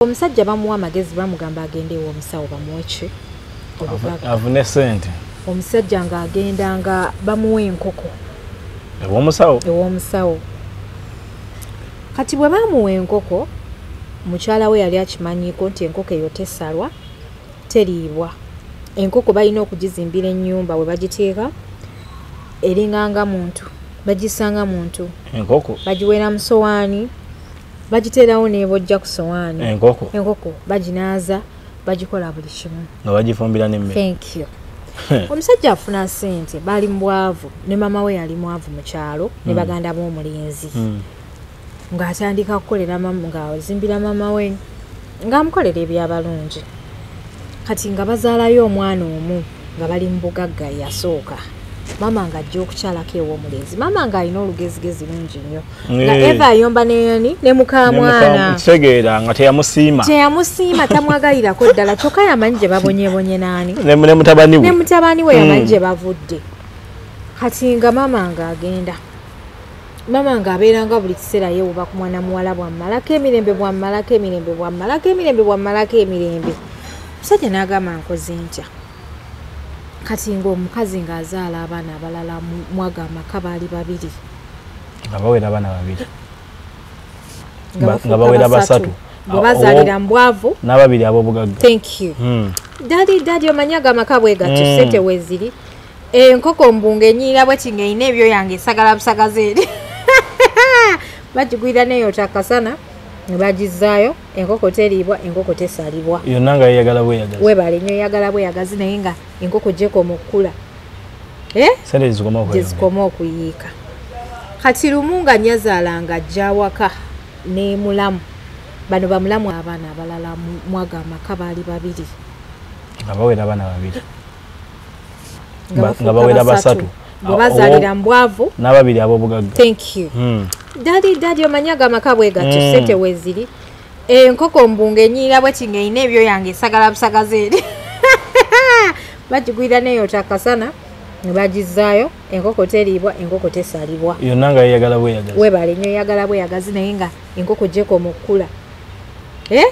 Omusajja bamuwa amagezi bamugamba agende ew'omusawo bamuweche obubaga. Avune sente. Omusajja nga agenda nga bamuwa enkoko. Ew'omusawo. Kati bwe bamuwa enkoko, mukyala we yali akimanyiko nti enkoko eyo tesalwa, teriibwa. Enkoko balina okugizimbira ennyumba we bagiteeka eringanga muntu, bagisanga muntu. Enkoko bagiwera mu sowaani, bagiteerawo n'ebojja ku sowaani. Enkoko baginaaza, bagikola buli kimu. Nga bagifumbira n'emmere. Thank you. Omusajja afuna ssente, bali mbwavu, ne mama we yali mwavu mu kyalo, ne baganda b'omulenzi. Ng'atandika kukolera mama, ng'azimbira mama we, ng'amukolera ebyabalungi. Kati nga bazaalayo omwana omu nga bali mu bugagga yasooka. Mama nga ajja okukyalako ew'omulenzi. Mama ng'alina olugezigezi lungi nnyo. Nga Eva ayomba ne mukamwana. Kitegeera nga teyamusiima. Tamwagalirako ddala. Kyokka yamanyi gye babonyebonye naani. Ne mutabani we. Ne mutabani we yamanyi gye bavudde. Kati nga mama ng'agenda. Mama ng'abeeranga buli kiseera yeewuba ku mwana muwala bwammalako emirembe bwammalako emirembe. Musajja n'agamba nkoze ntya. Kati ng'omukazi ng'azaala abaana abalala mwaga amaka baali babiri. Nga bawera abaana babiri. Nga bawera basatu. Bwe bazaalira mbwavu. N'ababiri ab'obugagga. Thank you. Dadi omanyaga amaka bwe gatyo ssente weeziri. Enkoko mbunga enyiira bweti ng'erina ebyo yange esagala busagaza eri. Bagigwira n'eyota akasana. Bagizaayo, enkoko teriibwa, enkoko tesalibwa. Yonna nga yeyagala bweyagazi. Weebale nnyo eyagala bweyagazi naye nga enkoko gyekoma okukula. Sente zikoma okuyiika. Kati lumu nga nnyazaala ajja waka ne mulamu. Bano bamulamu abaana abalala mwaga amaka baali babiri. Nga bawera abaana babiri. Nga bawera basatu. Bwe bazaalira mbwavu. N'ababiri ab'obugagga. Thank you. Dadi omanyaga amaka bwe gatyo ssente weeziri. Enkoko mbunga enyiira bweti ng'erina ebyo yange esagala busagaza eri. Bagigwira n'eyota akasana ne bagizaayo, enkoko teriibwa, enkoko tesalibwa. Yonna nga yeyagala bweyagazi. Weebale nnyo eyagala bweyagazi naye nga enkoko gyekoma okukula.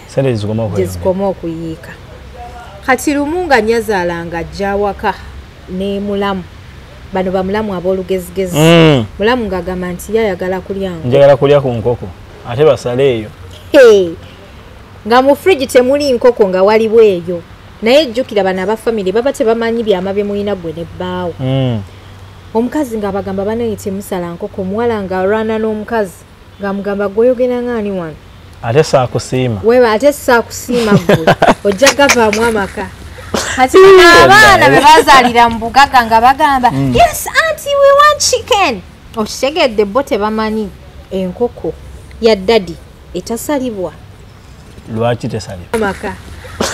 Sente zikoma okuyiika. Kati lumu nga nnyazaala ajja waka ne mulamu. Bano bamulamu ab'olugezigezi. Mulamu ng'agamba nti yayagala kulya nkoko. Njagala kulya ku nkoko. Ate basale eyo. Nga mu fridge temuli nkoko nga waliwo eyo. Naye jjukira bano abafamily baba tebamanyi byama bye mulina gwe ne bbaawo. Omukazi ng'abagamba banaye temusala nkoko, muwala ng'alwana n'omukazi ng'amugamba gwoyogera ng'ani wano. Ate saakusiima. Weeba ate saakusiima ggwe. Ojja gavaamu amaka. Kati abaana be bazaalira mu bugagga nga bagamba yes auntie we want chicken. Okitegedde bo tebamanyi enkoko ya dadi etasalibwa. Lwaki tesalibwa? Amaka.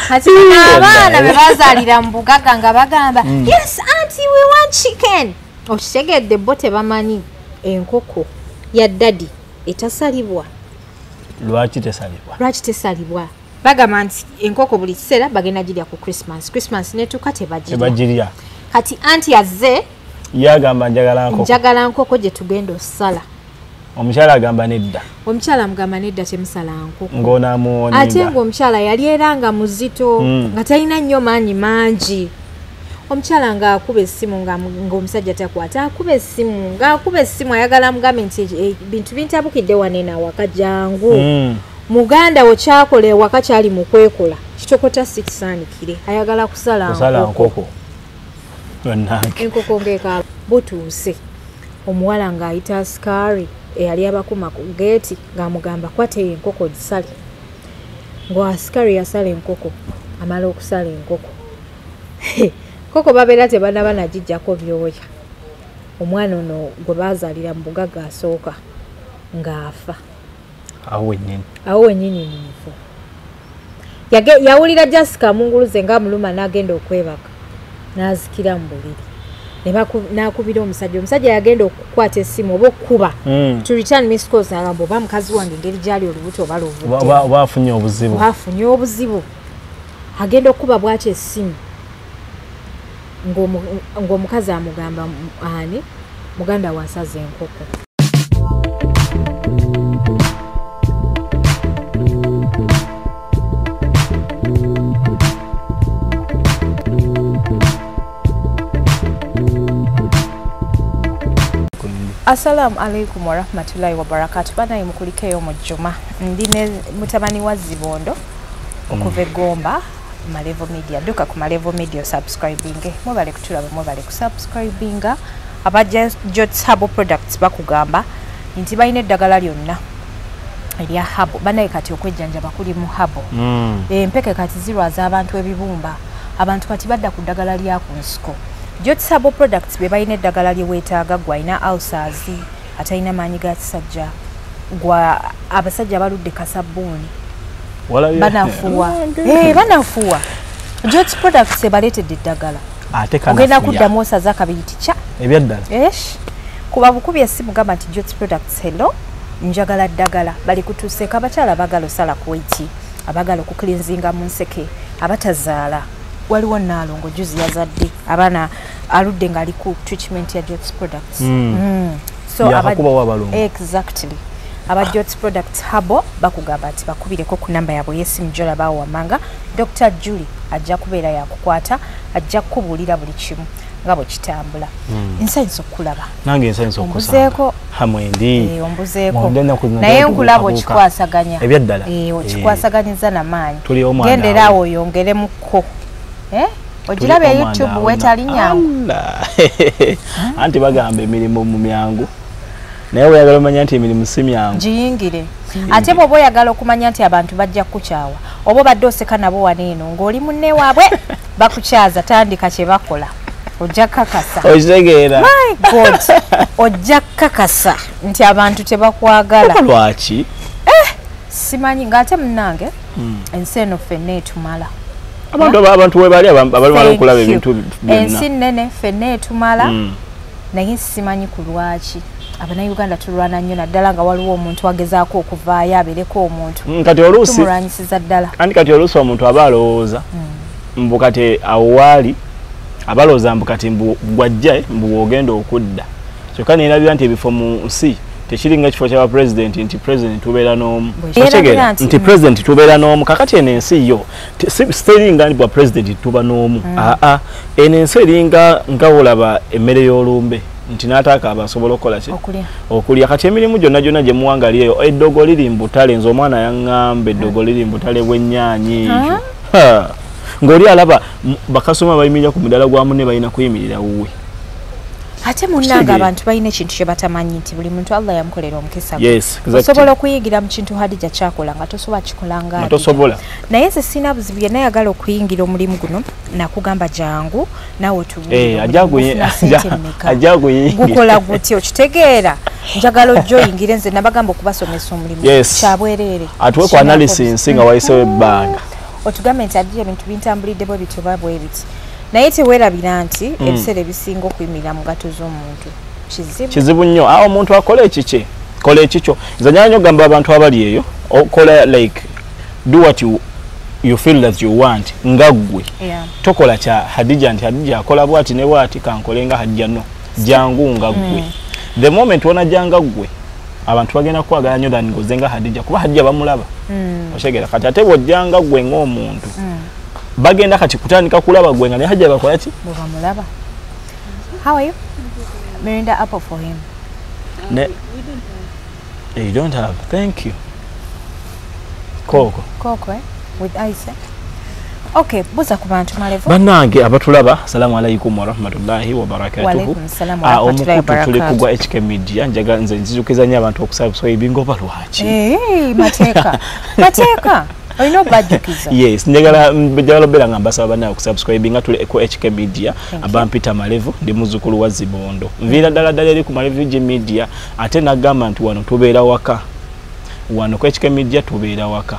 Kati abaana be bazaalira mu bugagga nga bagamba yes auntie we want chicken. Okitegedde bo tebamanyi enkoko ya dadi etasalibwa. Lwaki tesalibwa? Bagamba nti enkoko buli kiseera bagenda girya ku Christmas netuuka tebagirya. Kati anti azze yagamba njagala nkoko gye tugenda osala. Omukyala agamba nedda. Omukyala amugamba nedda temusala nkoko. Ng'onaamuwonera. Ate ng'omukyala yali era nga muzito nga talina nnyo maanyi mangi. Omukyala ng'akuba essimu ng'omusajja takwata, akuba essimu ayagala mugambe nti ebintu bintabukidde wane awaka jangu. Muganda wo kyakola ewaka kyali mu kwekola kitokota sikisaanikire ayagala kusala nkoko. Enkoko ng'eka butuuse. Omuwala ng'ayita asikari eyali abakuma ku geeti ng'amugamba kwate enkoko gisale. Ng'asikari yasala enkoko, amala okusala enkoko. Koko babeera tebanaba nagijjako byoya. Omwana ono gwe baazaalira mu bugagga asooka ng'afa. Awo wennyini mufu. Yawulira Jessica munguluze ng'amuluma n'agenda okwebaka. N'azikira mu buliri. N'akubira omusajja yagenda okukwata essimu oba okkuba. To return miss calls n'agamba oba mukazi wange engeri gyali olubuto oba luvudde. Oba afunye obuzibu. Agenda okkuba bw'atyo essimu. Ng'omukazi amugamba ani muganda wasaze enkoko. Assalamu alaikum wa rahmatullahi wa barakatuh. Bana imukulikeyo mu juma. Ndine mutabani wa Zibondo okuva Gomba Malevo Media. Duka ku Malevo Media subscribing. Mwebale kutulaba mwebale ku subscribing. Abaje Jots Habo Products bakugamba nti bayine eddagala lyonna erya Habo. Bana kati okwejjanjaba kuli mu Habo. Empeke kati zirwaza abantu ebibumba. Abantu kati badda ku ddagala lya ku nsiko. Jots Habo Products be bayine eddagala lye weetaaga gwaina ulcers atayina maanyi ga kisajja gwa abasajja baludde kasabbuuni banafuwa banafuwa Jots Products ebaleetedde eddagala ate kana ogenda kuddamu osaza kabiri tica ebyaddala kuba bukubi essimu gamba nti Jots Products hello njagala ddagala bali kutuuseeko abakyala abagala osala ku waiti abagala okukilinzinga mu nseke abatazaala waliwo naalongo juzi yazadde abana aludde ngali ku treatment ya Jots Products so exactly aba Jots Products Habo bakugamba ati bakubireko ku namba yabo yesimu jola bawo wamanga Dr. Julie ajja kubeera yakukwata ajja kubuulira buli kimu ngabo kitambula nsanyisa okulaba nange nsanyisa okusanga hamwendi ombuzeeko naye nkulaba okikwasaganya ebyaddala okikwasaganyiza n'amaanyi gendera awo oyongeremuko ojirabe YouTube wetali nyangu anti bagamba emirimu mu myangu naye oyagala omanya nti emirimu si myangu giyingire ate bw'oba oyagala okumanya nti abantu bajja kukukyawa oba badde oseka nabo waneeno ng'oli munne waabwe bakukyaza tandika kye bakola ojja kakasa okitegeera my god ojja kakasa nti abantu tebakwagala lwaki simanyi ng'ate munnange ensi eno ffenna etumala abantu webali abalimala okulaba ebintu byonna ensi nnene ffenna etumala naye simanyi ku lwaki Abannayuganda tulwana nnyo naddala nga waliwo omuntu agezaako okuvaayo abeereko omuntu kati oluusi tumulwanyisiza ddala kati oluusi omuntu aba alowooza mbu kati awo waali aba alowooza mbu kati gwajja mbu wogenda okudda kyokka neerabira nti ebifo mu nsi tekiringa kifo ky'aba president nti president tubeera n'omu otegeera nti president tubeera n'omu kakati eno ensi yo siteringa nti bwa president tuba n'omu eno ensi eringa nga olaba emmere y'olumbe nti n'ataaka abasobola okukola ki okulya kati emirimu gyonna gyonna gye muwangali eyo eddogo liri mbutale nze omwana yaŋŋamba eddogo liri mbutale bw'ennyaanya ekyo ng'oli alaba bakasoma bayimirira ku mudaala gwa munne balina kuyimirira wuwe ate munnange abantu balina ekintu kye batamanyi nti buli muntu Allah yamukolera omukisa osobola okuyigira mu kintu Hadija kyakola nga tosobola kikola nga tosobola naye nze sina buzibu yenna ayagala okuyingira omulimu guno nakugamba jangu naawe tugukola gutya okitegeera njagala ojja oyingire nze nabagamba okubasomesa omulimu kyabwereere atuwe ku analysis nga wayisewo ebbanga otugambe nti Hadija ebintu bintambulidde bwe bityo bwe biti naye teweerabira nti ebiseera ebisinga okuyimirira mu gato z'omuntu kizibu nnyo awo omuntu akola ekikye kola ekikyo nze nyala nnyo ogamba abantu abali eyo okola like do what you feel that you want nga ggwe tokola kya Hadija nti Hadija akola bwati ne bwati kankole nga Hadija no jangu nga ggwe the moment wona janga ggwe abantu bagenda kwagala nnyo than ngoze nga Hadija kuba Hadija bamulaba oshegera kati ate bw'ojjanga ggwe ng'omuntu bagenda kati kutandika kulaba gwenga ne Hadija bakola ki bamulaba. How are you? Mirinda apple for him. You don't have. Thank you. Coco with ice. Okay, buza ku bantu Malevo. Bannange abatulaba, assalamu alaikum wa rahmatullahi wa barakatuh. Wa alaikum assalam wa rahmatullahi wa barakatuh. Tuli kugwa HK Media njaga nze nzijukiza nnyo abantu okusubscribe ngoba lwaki. Mateka. Oyino bajukiza. Yes, njagala bera ngamba saba bana okusubscribe nga tuli ku HK Media abampita Malevo ndi muzukulu wa Zibondo. Nvira dala eri ku Malevo Media ate nagamba nti wano tubeera waka. Wano ku HK Media tubeera waka.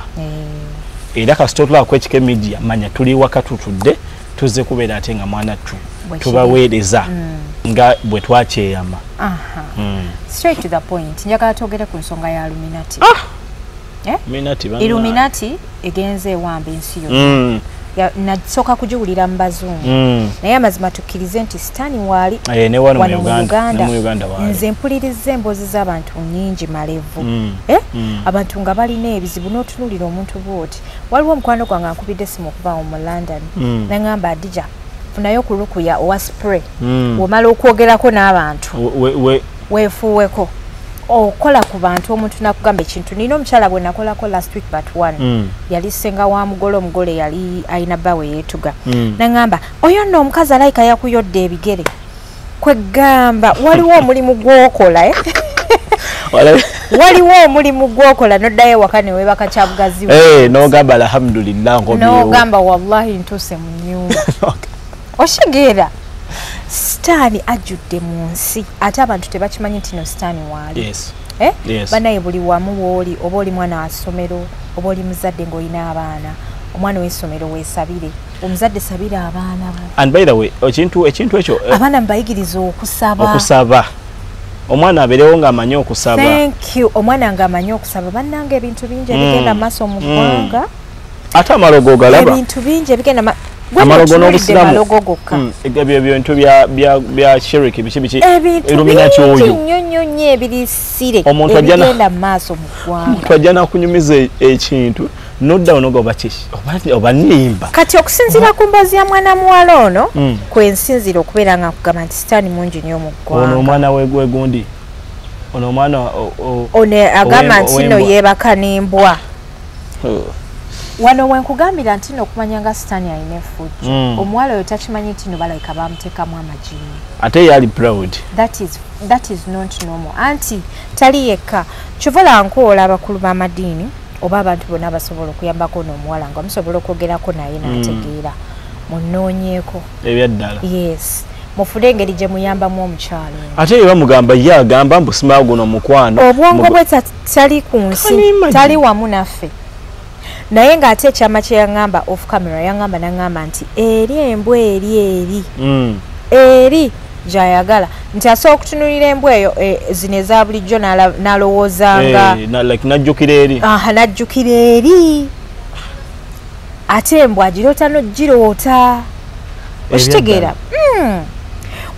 Era kasitotula ku HK Media manya tuli waka tutudde tuze kubeera ate nga mwana tu tubaweereza nga bwe twakyeyama. Straight to the point. Njagala twogere ku nsonga ya Illuminati. Illuminati egenze wambe ensi yonna. Nasoka kujiwulira mu bazungu naye amazima tukkirize nti sitaani waali ne wano mu Uganda nze mpuliriza emboozi z'abantu nnyingi Malevo abantu nga balina ebizibu n'otunuulira omuntu bw'oti waliwo omukwano gwange ankubidde essimu okuvaawo mu London naŋŋamba Hadija funayo ku lukuya owa spray womala okwogerako n'abantu weefuuweko okola ku bantu omuntu nakugamba ekintu nina omukyala bwe nakolako last week but one yali senga wa omugole yali ayina bbawe yeetuga nangamba oyo nno omukazi alayika yakuyodde ebigere kwegamba waliwo omulimu gw'okola waliwo omulimu gw'okola noddayo waka ne weebaka kyabugazi n'ogamba alhamdulillah n'ogamba wallahi ntuuse mu nnyumba okigeera sitaani ajjudde mu nsi ate abantu tebakimanyi nti no sitaani waali banaye buli wamu wooli oba oli mwana wa ssomero oba oli muzadde ng'olina abaana omwana w'essomero weesabire omuzadde sabira abaana bo and by the way ekintu ekyo abaana mubayigiriza okusaba omwana abeerewo ng'amanyi okusaba thank you omwana ng'amanyi okusaba bannanga ebintu bingi ebigenda mu maaso mu ggwanga ate amalogo galaba ebintu bingi ebigenda amalogo n'obusiramu gokka ebyo bintu bya shiriki biki Illuminati oyo nnyonnyo ebirisire ebigenda mu maaso mu ggwanga omuntu ajja n'akunyumiza ekintu nodda onoga oba nimba kati okusinziira ku mboozi ya mwana muwala ono kwensinzira okubeera nga kugamba nti sitaani mungi nnyo mu ggwanga ono omwana wegundi ono omwana ono agamba nti no yeebaka n'embwa wano wenkugambira nti no okumanya nga sitaani alina effujjo omuwala oyo takimanyi nti no balayika bamuteekamu amagini ate yali proud that is not normal anti tali yekka kyovala nkoola abakulu b'amadiini oba abantu bonna basobola okuyambako n'omuwala nga musobola okwogerako naye n'ategeera munoonyeeko ebyaddala yes mufune engeri gye muyambamu omukyalo ate ye bamugamba ye agamba mbusimaa guno mukwano obwongo bwe tali ku nsi tali wamu naffe naye ng'ate ekyama kye yaŋŋamba off camera yaŋŋamba naŋŋamba nti eri embwa eri gyayagala nti asobola okutunulira embwa eyo zino eza bulijjo n'alowoozanga najjukira eri najjukira eri ate embwa agiroota n'ogiroota okitegeera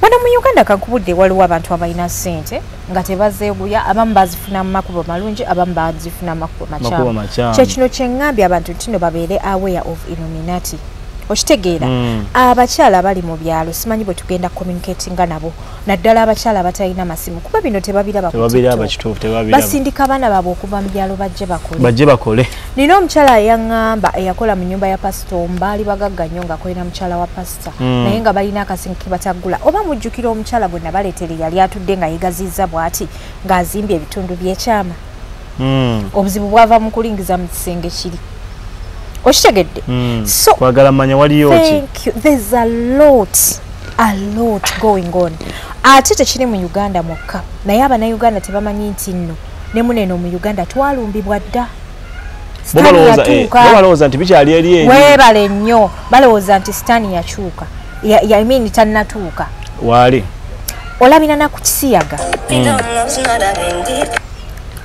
wano mu Uganda kankubudde waliwo abantu abalina ssente nga tebazeeguya abamu bazifuna mu makubo malungi abamu bazifuna mu makubo makyamu kyekino kyeŋŋambye abantu nti no babeere aware of Illuminati okitegeera abakyala bali mu byalo simanyi bwe tugenda communicatinga nabo naddala abakyala batalina masimu kuba bino tebabiraba basindika abaana baabwe okuva mu byalo bajje bakole nina omukyala yaŋŋamba eyakola mu nnyumba ya pasita ombaali bagagga nnyo ng'akolera mukyala wa pasita naye nga balina akasinga ke batagula oba mujjukira omukyala gwe nabaleetere yali atudde nga yeegaziiza bw'ati ng'azimbye ebitundu by'ekyama obuzibu bwava mu kulingiza mu kisenge kiri okitegedde so kwagala manya waliyo ki there's a lot going on ate tekiri mu Uganda mwokka naye abannayuganda tebamanyi nti nno ne muneno mu Uganda twalumbibwa dda balowooza nti bikyali eri weebale nnyo balowooza nti sitaani yakyuka I mean tannatuuka waali olabira naku kisiyaga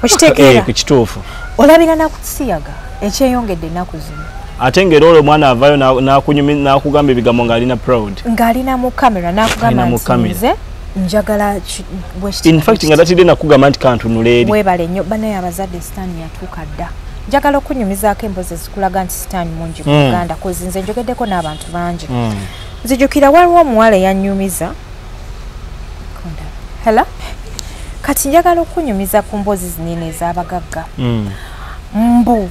okitegeera kituufu olabira naku kisiyaga ekyeyongedde ennaku zino ate ng'era olwo omwana avaayo n'akugamba ebigambo ng'alina proud ng'alina mu kamera n'akugamba nti njagala in fact nga tatidde nakugamba nti kantunula eri weebale nnyo banaye abazadde sitaani yatuuka dda njagala okunyumizaako emboozi ezikulaga nti sitaani mungi mu Uganda kozi nze njogeddeko n'abantu bangi nzijukira waliwo omuwala eyanyumiza hela kati njagala okunyumiza ku mboozi zinene ez'abagagga mbu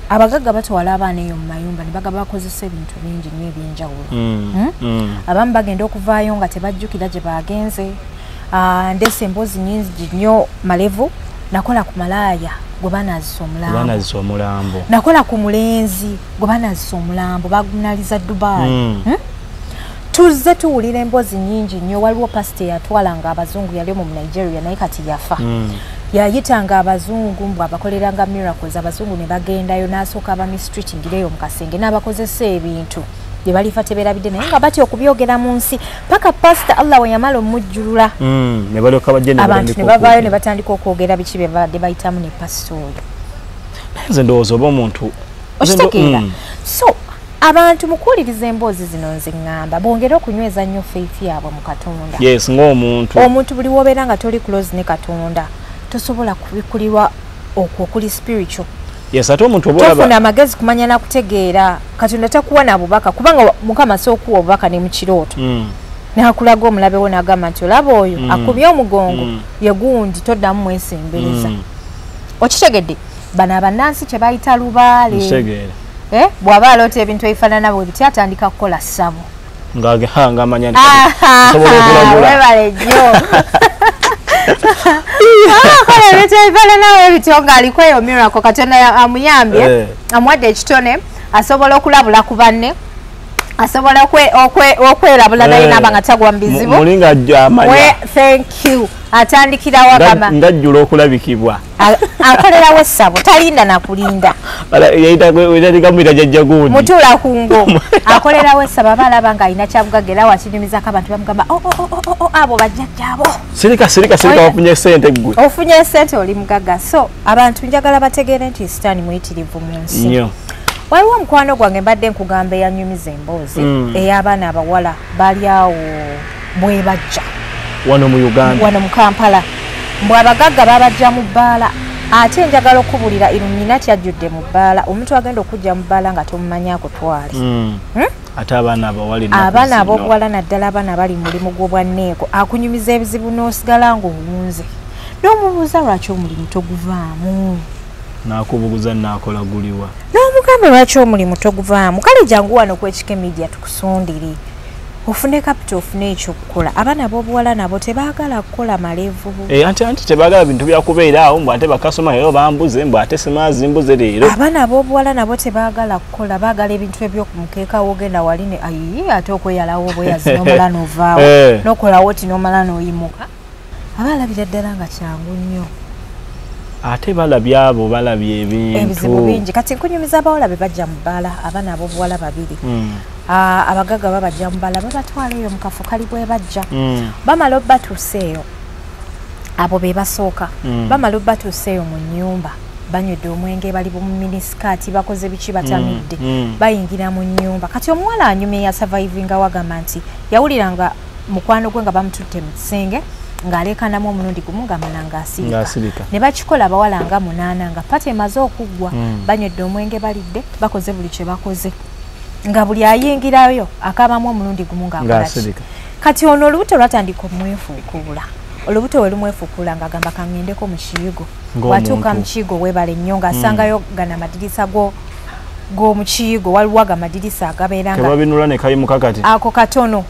abagagga batwala abaana eyo mu mayumba ne bagaba bakozesa ebintu bingi nnyo ebyenjawulo abamu bagenda okuvaayo nga tebajjukira gye bagenze ndeese emboozi nyingi nnyo malevu nakola ku malaaya gwe banazisa omulambo nakola ku mulenzi gwe banazisa omulambo bagunaliza Dubai tuzze tuwulira emboozi nyingi nnyo waliwo pasita eyatwalanga abazungu yali mu Nigeria naye kati yafa yayitanga abazungu mbw abakoleranga miracles abazungu ne bagendayo n'asooka abamistreatingireyo mu kasenge n'abakozesa ebintu bye balifa tebeerabidde naye nga batya okubyogera mu nsi paka pasita Allah we yamala omujjulula abantu ne bavaayo ne batandika okwogera biki bye babadde bayitamu ne pasita oyo nze ndowooza oba omuntu okitegeera so abantu mukuwuliriza emboozi zino nze ŋŋamba bongere okunyweza nnyo faith yaabwe mu Katonda yes ng'omuntu buli w'obeera nga toli close ne Katonda tosobola kubikulirwa okwo kuli spiritual yes ate omuntu tofuna amagezi kumanya na kutegeera Katonda takuwa na bubaka kubanga Mukama sookuwa obubaka ne mu kirooto nakulaga omulabe wo nagamba nti olaba oyo akubye omugongo ye gundi toddamu mwesembereza okitegedde bano abannansi kye bayita lubaale bw'aba aloota ebintu ebifaanana bwe biti atandika kukola ssabo ng'amanya webale jjo akola ebintu ebifaanana bwe bityo ng'aliko eyo miracle Katonda amuyambye amuwadde ekitone asobola okulabula ku banne asobola okwerabula naye naba nga tagwa mu bizibu mulinga amanya thank you atandikirawo agamba ngajjula okulabikibwa akolerawo essabo talinda nakulinda yayitagamuyita jajja gundi mutuula ku ngo akolerawo essabo aba alaba nga alina kyabugagga era wakinyumizako abantu bamugamba abo bajjajjaabo sirika wafunye sente gwe ofunye sente oli mugagga so abantu njagala bategeere nti sitaani muyitirivu mu nsi waliwo omukwano gwange mbadde nkugamba eyanyumiza emboozi ey'abaana abawala bali awo bwe bajja wano mu Uganda wano mu Kampala mbwe abagagga babajja mu bbaala ate njagala okubulira Illuminati ajjudde mu bbaala omuntu agenda okujja mu bbaala nga tomumanyaako twali ate abaana ab'obuwala naddala abaana bali mu mulimu gw'obwanneeko akunyumiza ebizibu n'osigala ng'owunze n'omubuuza lwaki omulimu toguvaamu nakubuguza nakola guliwa n'omugamba lwaki omulimu toguvaamu kale jangu wano kwekike media tukusundire ofune capital ofune ekyokukola abaana b'obuwala nabo tebaagala kukola malevu anti tebaagala bintu byakubeeraawo mbw ate bakasoma leero bambuze mbw ate simaazi mbuze leero abaana b'obuwala nabo tebaagala kukola baagala ebintu ebyokumukeeka wogenda wali ne ayi ate okweyalawo obweyazi n'omala n'ovaawo n'okolawo ti n'omala n'oyimuka abaalabira ddala nga kyangu nnyo ate balabye abo balabye ebizibu bingi kati nkunyumiza abawala be bajja mu bbaala abaana ab'obuwala babiri abagagga babajja mu bbaala babatwala eyo mu kafo kali bwe bajja bamala obbatuusa eyo abo be basooka bamala obbatuusa eyo mu nnyumba banywedde omwenge bali mu minisikaati bakoze biki batamidde bayingira mu nnyumba kati omuwala anyumye yasavaivinga wagamba nti yawuliranga mukwano gwe nga bamututte mu kisenge ng'aleekanamu omulundi gumu ng'amala ng'asirika ne bakikola abawala nga 8 nga pata emaze okuggwa banywedde omwenge balidde bakoze buli kye bakoze nga buli ayingirayo akabamu omulundi gumu ng'akolaki kati ono olubuto lwatandika omwefuukuula olubuto we lumwefuukuula ng'agamba kaŋŋendeko mu kiyigo watuuka mu kiyigo weebale nnyo ng'asangayo gana amadirisa g'omukiyigo waliwo agamadirisa agabeera nga tebabinula ne kayimuka kati ako katono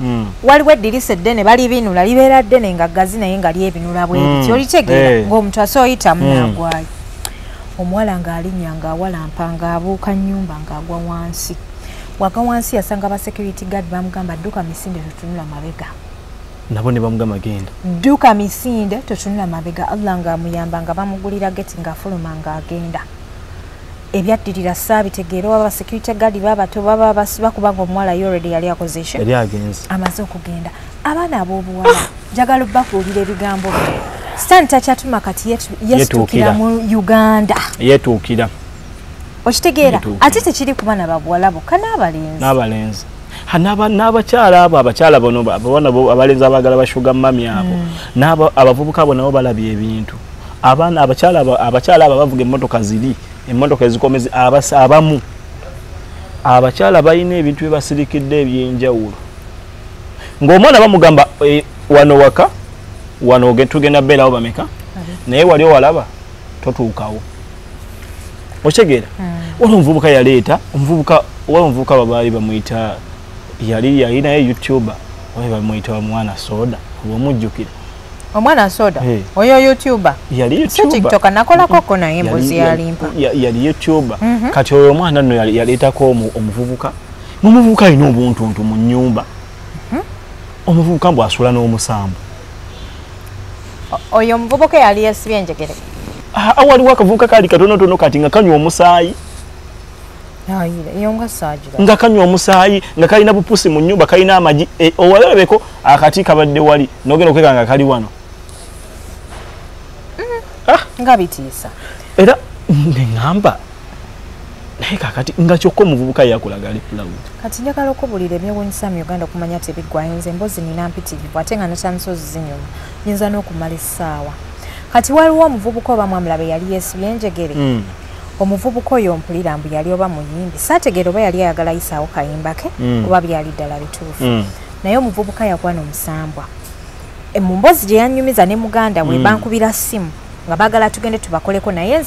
waliwo eddirisa eddene balibinula libeera ddene nga ggazi naye nga lyebinula bwe biti olitegeera ng'omuntu asoyitamu n'agwayo omuwala ng'alinnya ng'awalampa ng'abuuka nnyumba ng'agwa wansi wagwa wansi yasanga ba security guard bamugamba dduka misinde totunula mabega nabo ne bamugamba genda dduka misinde totunula mabega Allah ng'amuyamba nga bamugulira geti ng'afuluma ng'agenda ebyaddirira saabitegeera waba security guard babato baba basiba kubanga omuwala already yali akoze ekyo yali agenze amaze okugenda abaana ab'obuwala njagala bakuwulira ebigambo bye Stan takyatuma kati yetuukira mu Uganda yetuukira okitegeera ate tekiri ku baana babuwala bokka n'abalenzi n'abakyala abo abakyala bono abaana abalenzi abaagala bashuga mami abo abavubuka abo nabo balabye ebintu abaana abakyala abo bavuga emmotoka ziri emmotoka ezikomezi abamu abakyala balina ebintu bye basirikidde ebyenjawulo ng'omwana bamugamba wano waka wano tugenda beerawo bameka naye wali owalaba totuukawo okitegeera waliwo omuvubuka yaleeta omuvubuka babaali bamuyita yali naye youtuber oyo bamuyita omwana soda obwomujjukira omwana soda oyo youtuber yali TikTok nakolako naye mbuzi yalimpa yali youtuber kati oyo omwana nno yaleetako omuvubuka n'omuvubuka alina obuntuntu mu nnyumba omuvubuka mbw asula n'omusambu oyo omuvubuka yali yesibye enjegere waliwo akavubuka kali katonotono kati nga kanywa omusaayi nga kanywa omusaayi nga kalina bupusi mu nnyumba kalina amagi owalabeko akati kabadde wali nogenda okweka nga kali wano nga bitiisa era neŋŋamba naye kakati nga kyokka omuvubuka yakulaga ali proud kati njagala okubulira ebyewuunyisa mu Uganda okumanya tebiggwayo nze mbozi nina mpitirivu ate nga nakyamusozi zinyuma nyinza n'okumala essaawa kati waliwo omuvubuka oba mwamulabe yali yeesibye enjegere omuvubuka oyo mpulira mbu yali oba muyimbi saategeera oba yali ayagala yisaawo kayimba ke oba byali ddala bituufu naye omuvubuka yakwana omusambwa mu mboozi gye yanyumiza ne muganda we bankubira ssimu nga baagala tugende tubakoleko naye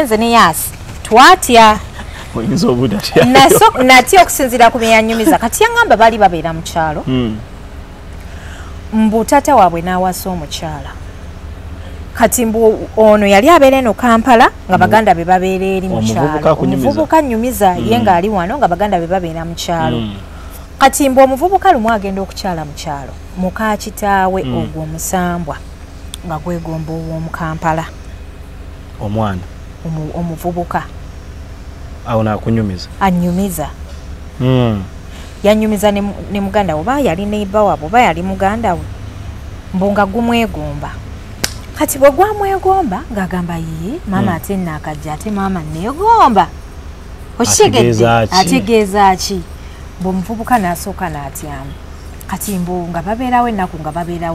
nze ne Yaasi twatya natya okusinziira ku bye yanyumiza kati yaŋŋamba baali babeera mu kyalo mbu taata waabwe n'awasa omukyala kati mbu ono yali abeera eno Kampala nga baganda be babeera eri mu kyalo omuvubuka nyumiza ye ng'ali wano nga baganda be babeera mu kyalo kati mbu omuvubuka lumu agenda okukyala mu kyalo muka kitaawe ogwo omusambwa nga gwegomba ow'omu Kampala omwana omuvubuka awo nakunyumiza anyumiza yanyumiza ne muganda we oba yali neiba waabwe oba yali muganda we mbu nga gumwegomba kati bwe gwamwegomba ng'agamba ye maama ate naakajja ate maama neegomba okigedde ategeeza ki mbu omuvubuka n'asooka n'atyamu kati mbu nga babeerawo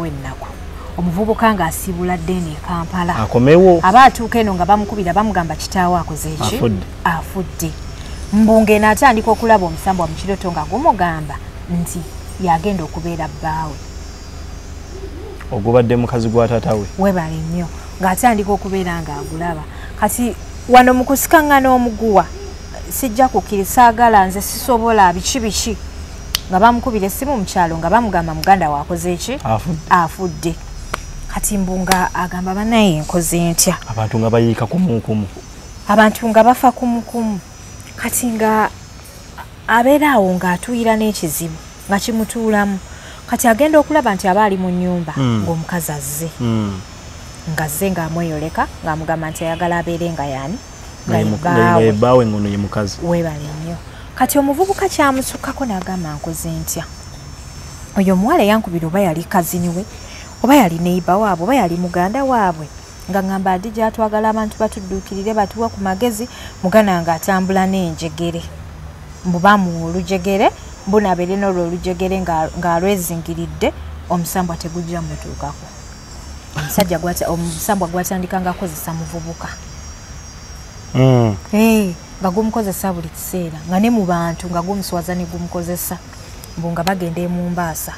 ennaku omuvubuka ng'asiibula ddene e Kampala akomewo aba atuuka eno nga bamukubira bamugamba kitaawe akoze eki afudde mbu ng'eno atandika okulaba omusambwa mu kiroto nga gumugamba nti yagenda okubeera bbaawe ogubadde mukazi gwa taata we webale nnyo ng'atandika okubeera ng'agulaba kati wano mu kusikaŋŋana omuguwa sijja kukkiri saagala nze sisobola biki nga bamukubira essimu mu kyalo nga bamugamba muganda waakoze eki afudde kati mbu nga agamba banaye nkoze ntya abantu nga bayiika kumukumu abantu nga bafa kumukumu kati nga abeera awo ng'atuuyira n'ekizibu nga kimutuulamu kati agenda okulaba nti aba ali mu nnyumba ng'omukazi azze ng'azze ng'amweyoleka ng'amugamba nti ayagala abeere nga yaani nga yebbaawe ngono ye mukazi weebale nnyo kati omuvubuka kyamusukkako n'agamba nkoze ntya oyo omuwala yankubira oba yali kazini we oba yali neiba waabwe oba yali muganda waabwe nga ŋŋamba adi gyatwagala abantu batudduukirire batuwa ku magezi mugana nga atambula n'enjegere mbu bamuwa olujegere mbu nabeere n'olwo olujegere ng'alwezingiridde omusambwa tegujja mutuukako omusambwa gwatandika nga akozesa muvubuka nga gumukozesa buli kiseera nga ne mu bantu nga gumuswaza ne gumukozesa mbu nga bagenda e Mombasa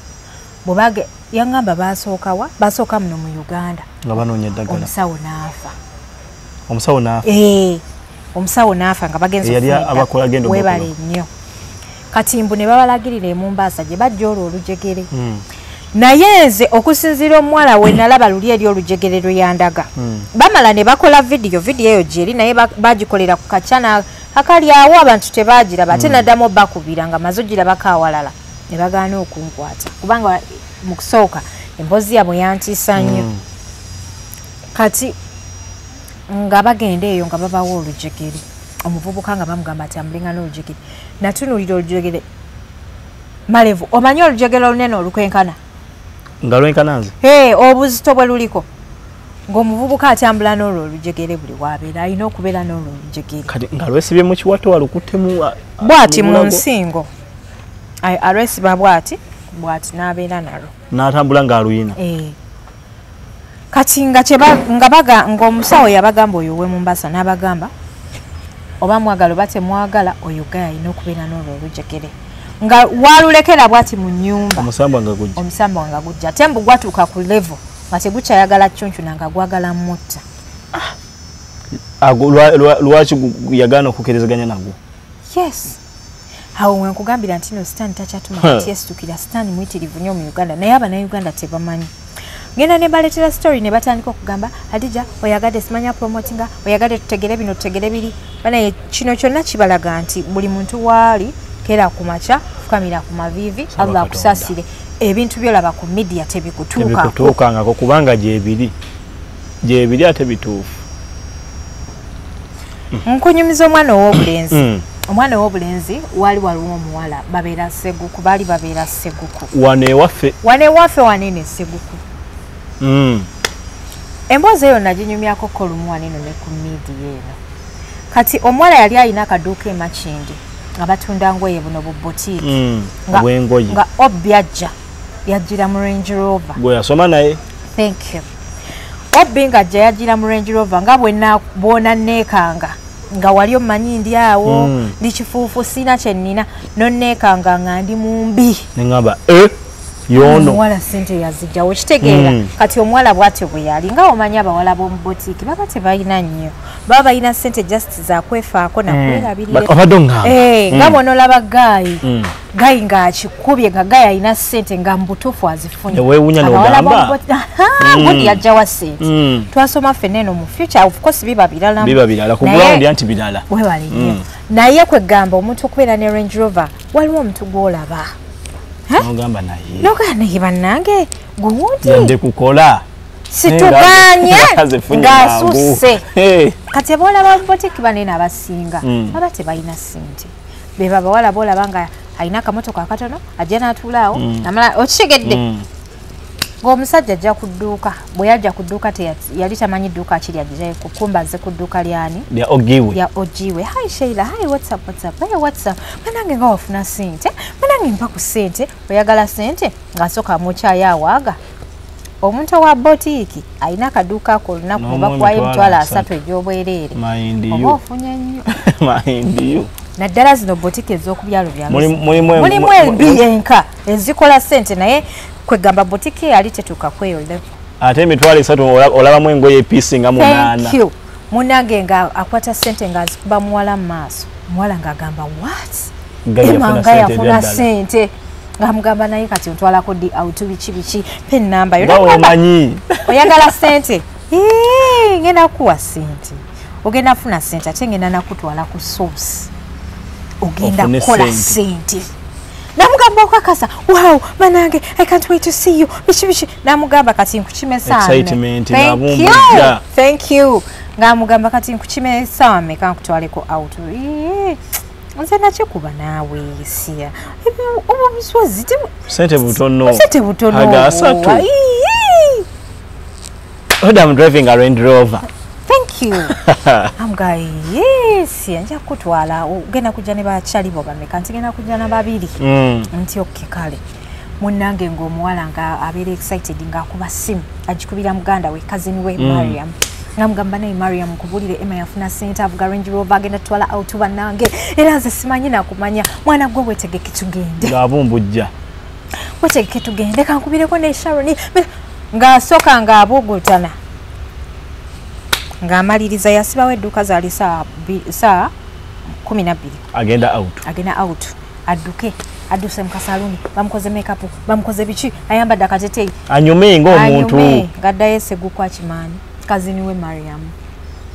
yaŋŋamba basooka muno mu Uganda nga banoonya eddagala omusawo n'afa nga bagenze webale nnyo kati mbu ne babalagirira e Mombasa gye bajja olwo olujegere naye nze okusinziira omuwala we nalaba luli eri olujegere lwe yandaga bamala ne bakola vidiyo eyo gyeri naye bagikolera ku kacana akali awo abantu tebagiraba ate naddamu bakubira nga maze ogirabako awalala ne bagaana okunkwata kubanga mu kusooka emboozi yabwe yantiisa nnyo kati nga bagenda eyo nga babawo olujegere omuvubuka nga bamugamba ati amulinga n'olujegere natunuulira olujegere Malevu omanyi olujegere olunene olukwenkana nga lwenkana nze obuzito bwe luliko ng'omuvubuka atambula n'olwo olujegere buli wabeera alina okubeera n'olwo olujegere kati nga lwesibye mu kiwato walukuttemu bw'ati mu nsingo alwesiba bw'ati n'abeera nalwo n'atambula ng'aluyina kati ng'omusawo yabagamba oyo we Mombasa n'abagamba oba mwagala oba temwagala oyo gaya alina okubeera n'olwo olujegere nga walulekera bw'ati mu nnyumba omusambwa nga gujja ate mbu gwatuuka ku level nga tegukyayagala ccuncuna nga gwagala mutta lwaki yagaana okukerezaganya nagwo yes awo wenkugambira nti no sitaani takyatuma kati yesitukira sitaani muyitirivu nnyo mu Uganda naye abannayuganda tebamanyi ngenda ne baleetera story ne batandika okugamba Hadija oyagadde simanya promotinga oyagadde tutegere bino tutegere biri banaye kino kyonna kibalaga nti buli muntu waali kera ku maca fukamira ku mavivi Allah akusasire ebintu byolaba ku media tebikutuukangako kubanga gyebiri ate bituufu nkunyumiza omwana ow'obulenzi wali waliwo omuwala babeera Seguku baali babeera Seguku wane ewaffe wanene Seguku emboozi eyo naginyumyako kolumu waneno ne ku media eno kati omuwala yali alina akaduuka emakindi nga batunda ngoye buno bubutiiki nga Obbi yajjira mu Range Rover gwe yasoma naye thank you Obbi nga ajja yajjira mu Range Rover nga bwona neekanga nga wali omanyi ndi awo ndi kifuufu sina kye nnina nonneekanga nga ndi mu mbi neŋŋamba yono omuwala sente yazijjawo kitegeera kati omuwala bwatyo bwe yali nga omanya abawala b'omu boutique baba tebalina nnyo baba balina sente just za kwefaako nakwerabirira nga bw'onolaba gayi ng'akikubye nga gayi alina sente nga mu butuufu azifunye ewewunya n'ogamba gudi yajjawa sente twasoma ffenna eno mu future of course biba birala ku ground anti birala webali nnyo naye kwegamba omuntu okubeera ne Range Rover waliwo omuntu gw'olaba nogamba naye naye bannange guwundi yande kukola situganye ng'asusse kati abaolaba botiki banene abasinga baba tebalina sente beba bawala boolaba nga alina akamotoka akatono ajja n'atuulaawo namala okitegedde ng'omusajja ajja ku dduuka bwe yajja ku dduuka yali tamanyi dduuka kiri ajja kukumba azze ku dduuka lyani lya ogiwe hi Sheila hi whatsapp hey whatsapp manange nga wafuna sente manange mpa ku sente oyagala sente ng'asooka amukyayo awaaga omuntu owa botiiki alina akaduuka ako olunaku ne bakuwayo emitwalo 3 egy'obwereere oba ofunye nnyo naddala zino botiiki ez'okubyalo byange mulimu embi enka ezikola sente naye kwegamba boutique yali tetuuka kweyo level ate emitwalo 3 olabamu engoye epiisi nga 8 munange nga akwata sente nga azikuba muwala mu maaso muwala ng'agamba what nga yafuna sente nga mugamba naye kati ontwalako di auto biki pen namba omanyi oyagala sente ngenda kuwa sente ogenda funa sente ate ngenda nakutwala ku source ogenda kukola sente namugamba okakasa wow manange I can't wait to see you bichi namugamba kati nkukimesane excitement nabumbuja thank you ngamugamba kati nkukimesane kankutwaleko auto nze nakikuba naawe siya obusozi sente butono aga 3 I'm driving a Range Rover. Thank you. I'm going, yes, nja kutwala ugenda kujja ne bakyali bo bameka ntigenda kujja na babiri nti okay kale munnange ng'omuwala nga abeera excited ng'akuba simu agikubira muganda we cousin we Mariam namugamba naye Mariam kubulire Emma yafuna sente avuga Range Rover agenda twala auto bannange era nze simanyi nakumanya mwana gwe wetegeke tugende ng'abumbujja wetegeke tugende kankubireko ne Sharon ng'asooka ng'abugutana ng'amaliriza yasibawo edduuka zaali saa 12 agenda out adduke adduse mu kasaluni bamukoze makeup bamukoze biki ayambadde akateteyi anyume ng'omuntu ng'addayo Seguku Akimaani kazini we Mariam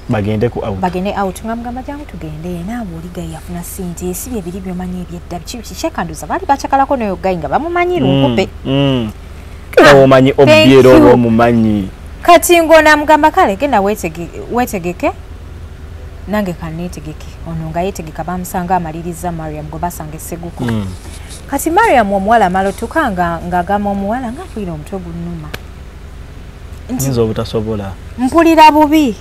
bagende out ngamugamba jangu tugende naawe oli gayi yafuna sente esibye ebiri byomanyi ebyedda biki kyekanduza baali bacakalako nayo gayi nga bamumanyi lunkupe kera womanyi obyera oba omumanyi kati ng'onamugamba kale genda weetegeke nange kaneetegeke ono nga yeetegeka bamusanga amaliriza Mariam gwe basanga Seguku kati Mariam omuwala amalotuka ng'agamba omuwala ng'ampulira omutwe gunnuma nzi obutasobola mpulira bubi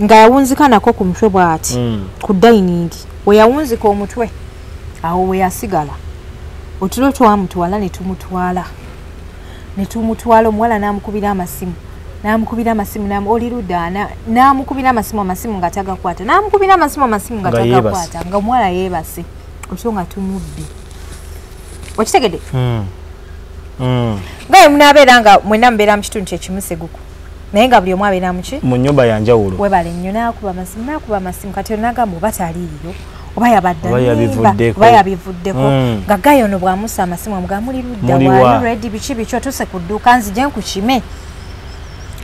nga yawunzika nako ku mutwe bw'ati ku dining we yawunzika omutwe awo we yasigala otulo twamutwala ne tumutwala omuwala n'amukubira amasimu olirudda n'amukubira amasimu nga tagakwata n'amukubira amasimu nga tagakwata nga omuwala yeebase otyo nga tumudde okitegedde nga munaabeera nga mwenna mubeera mu kitundu kyekimu Seguku naye nga buli omu abeera muki mu nnyumba yanjawulo webale nnyo n'akuba amasimu kati onagamba oba taliiyo oba yabadde oba yabivuddeko nga gayo ono bwamusa amasimu amuga muli ludda waali redi biki otuse ku dduuka nzije nkukime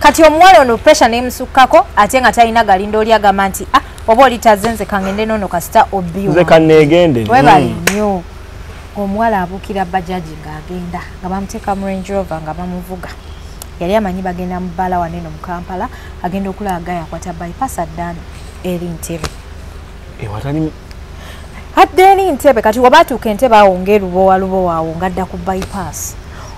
kati omuwala ono pressure nemusukkako ate nga talina galinda oli agamba nti oba oli tazenze kangende nono kasita obbiwa nze kanneegende webale nnyo omuwala abuukira bajaji ng'agenda nga bamuteeka mu Range Rover nga bamuvuga yali amanyi bagenda mu bbala waneno mu Kampala agenda okulaba gayi akwata bypass addaani eri Ntebe adda eri Ntebe kati wabatuuka Entebe awo ng'erubowalubowa ngadda ku bypass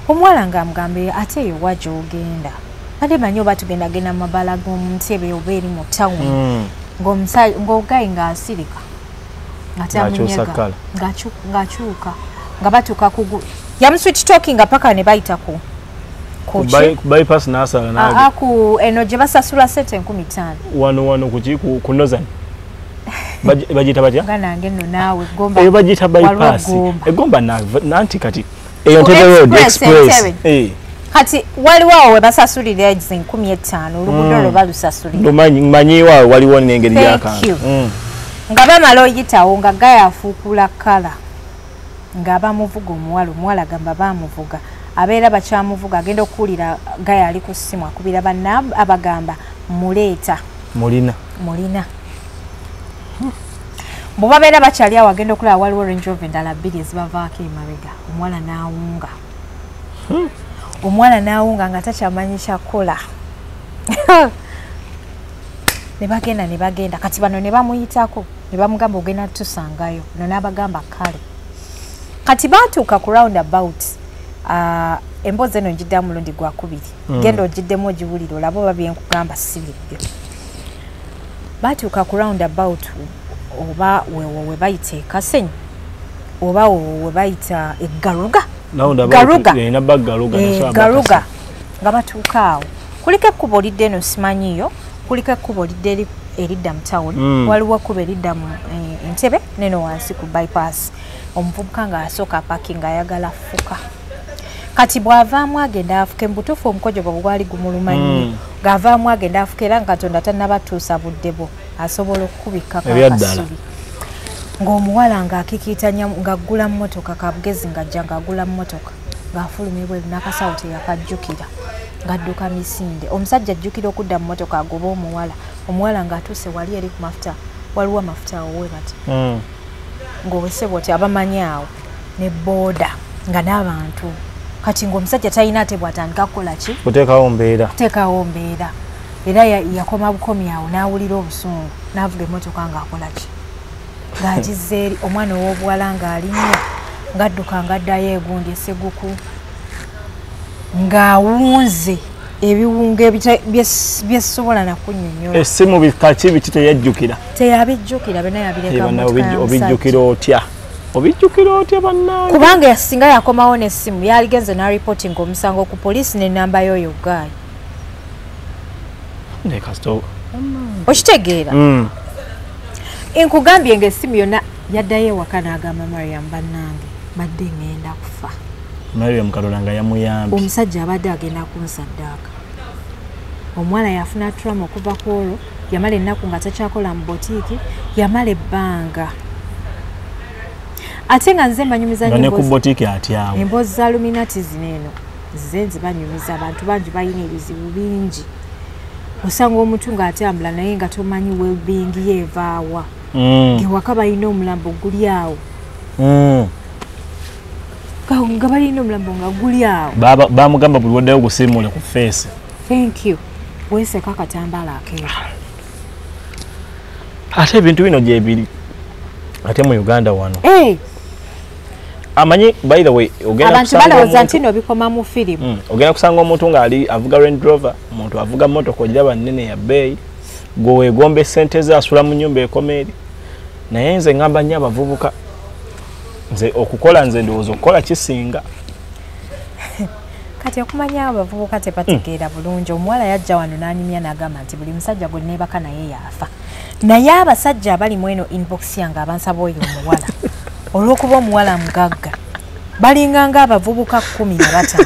omuwala ng'amugambe ate eyo wa gy'ogenda ate manyi oba tugendagenda mu mabala g'omu Ntebe oba eri mu tawuni ng'ogayi ng'asirika ng'atamunyega ng'akyuka nga batuuka yamuswitch talking nga paka ne bayita ku bypass n'asala aku eno gye basasula sente 15,000 wano ku Nozani bagiyita batya nga nange nno naawe eyo bagiyita bypass egomba nanti kati Entebbe Road Express. Kati waliwo we basasulira egizi 15 oluguudo lwe balusasulira. Manyi waawe waliwo n'engeri y'akantu. Nga bamala oyitawo nga gayafuukula kkala. Nga bamuvuga omuwala gamba bamuvuga. Abeera bakyamuvuga agenda okuwulira gaya ali ku ssimu akubira banna abagamba muleeta. Mulina. Bwe babeera bakyali awo agenda okulaba waliwo Range Rover endala 2 ezibavaako emabega. Omwana n'awunga nga takyamanyi kyakola. Ne bagenda kati bano ne bamuyitako ne bamugamba ogenda tusangayo no n'abagamba kale. Kati baatuuka ku roundabout emboozi eno njiddamu mulundi gwa 2 genda ogiddemu ogiwulira olaba oba byenkugamba si bibyo. Baatuuka ku roundabout oba we bayita Kasenyi oba we bayita Garuga nga batuuka awo kuliko ekkubo lidde eno simanyiyo kuliko ekkubo lidde eridda mu town waliwo ekkubo eridda mu Entebbe neno wansi ku bypass omuvubuka nga asooka parking ayagala fuka kati bw'avaamu agenda afuka embutuufu omukojo gwe gwali gumulumanyi ng'avaamu agenda afuka era nga Katonda tannabatuusa budde bwo asobola okukubikako akasubi ng'omuwala ng'akikiitanya ng'aggula mmotoka kabugezi ng'ajja ng'aggula mmotoka ng'afulumya bweru n'akasawo teyakajjukira ng'adduka misinde omusajja ajjukira okudda mu mmotoka agoba omuwala ng'atuuse wali eri ku mafuta waliwo amafuta awowe bati ng'obwese bwoti abamanyi awo ne booda nga n'abantu kati ng'omusajja talina ate bw'atandika kukola ki kuteekawo mbeera era yakoma bukomi awo n'awulira obusungu n'avuga emmotoka ng'akola ki ng'agizza eri omwana ow'obuwala ng'alinnya ng'adduka ng'addayo egundi esseguku ng'awunze ebiwunga byesobola nakunnyonnyola essimu bikaki biti teyabijjukira byonna yabireka obijjukira otya bannange kubanga yasinga yakomawo n'essimu yaligenze n'aripoting omusango ku poliisi n'ennamba y'oyo gaayi okitegeera nkugambye ng'essimu yonna yaddayo ewaka n'agamba Mariam bannange badde ngenda kufa Mariam Karola nga yamuyambye omusajja abadde agenda kunsaddaaka omuwala yafuna trauma okuva ku olwo yamala ennaku nga takyakola mu botiiki yamala ebbanga ate nga nze mbanyumiza emboozi za luminati zineeno zenzi banyumiza abantu bangi balina ebizibu bingi osanga omuntu ng'atambula naye nga tomanyi well-being ye evaawa ng'ewaka balina omulambo guli awo nga balina omulambo nga guli awo bamugamba buli waddayo gusiimule ku feesi thank you weeseka akatambaala akeeru ate ebintu bino gyebiri ate mu Uganda wano amanyi by the way abantu balowooza nti no bikoma mu firimu ogenda kusanga omuntu ng'ali avuga Range Rover omuntu avuga mmotoka ogiraba nnene ya bbeeyi gwe weegomba essente ze asula mu nnyumba ekoma eri naye nze ngamba nnyo abavubuka nze okukola nze ndowooza okukola kisinga kati okumanya abavubuka tebategeera bulungi omuwala yajja wano n'anyumya n'agamba nti buli musajja gwe neebaka naye yaafa naye abasajja abali mu eno inbox yange abansaba oyo omuwala olw'okuba omuwala mugagga balinganga abavubuka 15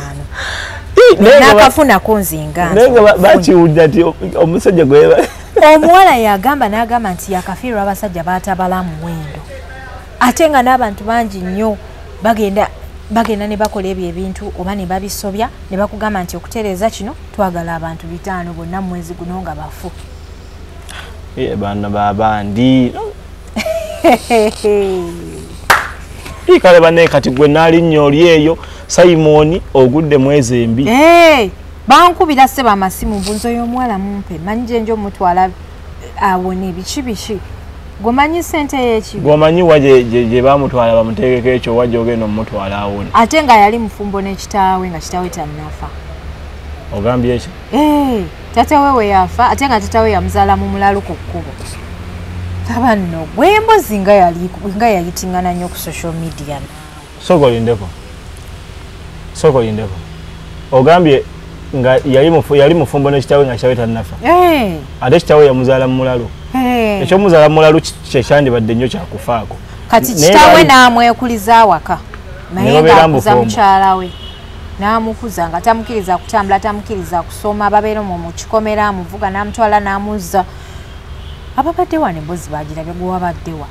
n'akafunako nzinga bakiwulira nti omusajja gwe omuwala yagamba n'agamba nti yakafiirwa abasajja baatabala muwendo ate nga n'abantu bangi nnyo bagenda ne bakola ebyo ebintu oba ne babisobya ne bakugamba nti okutereeza kino twagala abantu 5 bonna mu mwezi guno nga bafu baana babandi kale banne kati gwe naali nnyo oli eyo Simon ogudde mwezi embi bankubira sseba amasimu mbunzo y'omuwala mumpe manyi gye njo omutwala awone biki gomanyi sente y'eki gomanyi wa gye bamutwala bamuteekeko ekyo wajja ogenda omutwala awone ate nga yali mufumbo n'ekitaawe nga kitaawe tannafa ogambye eki tatewe we yafa ate nga tatewe yamuzaala mu mulalu ku kkubo taba nno gwembozi nga yayitingana nnyo ku social media sokolindeko ogambye nga yali mufumbo n'ekitaawe nga kitaawe tannafa ate kitaawe yamuzaala mu mulalu ekyomuzaala mu mulalu kyekyandibadde nnyo kyakufaako kati kitaawe n'amwekuliza awaka naye ng'akuza mukyala we n'amukuza nga tamukiriza kutambula tamukiriza kusoma babeera mu kikomera amuvuga n'amutwala n'amuzza ababadde wa n'emboozi bagirabye gwe wabadde wa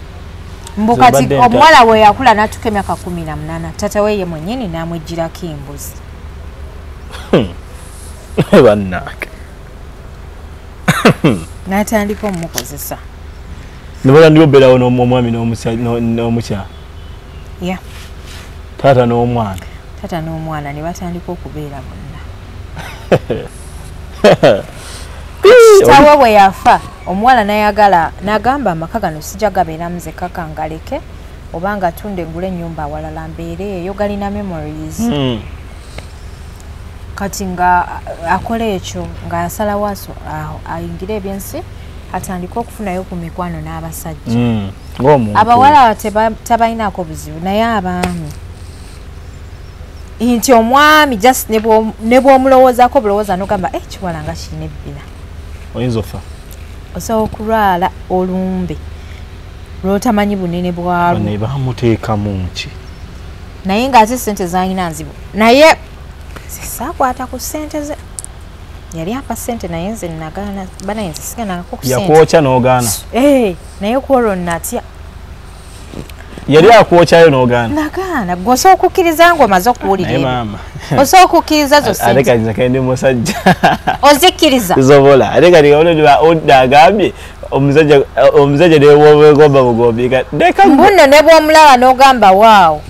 mbukati omuwala we yakula n'atuuka emyaka 18 tata we ye mwennyini n'amwejjirako embuzi bannange n'atandika omumukozesa nebala ndi obeerawo n'omwami n'omukyala taata n'omwana ne batandika okubeera bonna kitaawe bwe yafa omuwala n'agamba amaka gano sijja gabeeramu zekaka ngaleke oba nga tunda engula ennyumba awalala mbeere eyo galina memories kati nga akola ekyo ng'asalawo ayingire ebyensi atandika okufunayo ku mikwano n'abasajja abawala tabalinaako buzibu naye abaami nti omwami just ne bw'omulowoozaako bulowooza n'ogamba kiwala nga kirina ebbina oyinza ofa osobola okulwala olumbe lw'otamanyi bunene bwalwo ne bamuteekamu ki naye ng'ate ssente zalina nzibu naye saakwata ku ssente ze yali ampa ssente naye nze nagaana banaye nze siganangako ku ssente yakwokya n'ogaana naye kwolwo natya yali akwokyayo n'ogaana nagaana gwe osobola okukkiriza ng'omaze okuwulira osobola okukkiriza zo ate kati kendi musajja ozikkiriza zobola ate kati odda agambye omusajja newobegomba bugombika mbuno ne bw'omulaba n'ogamba waawo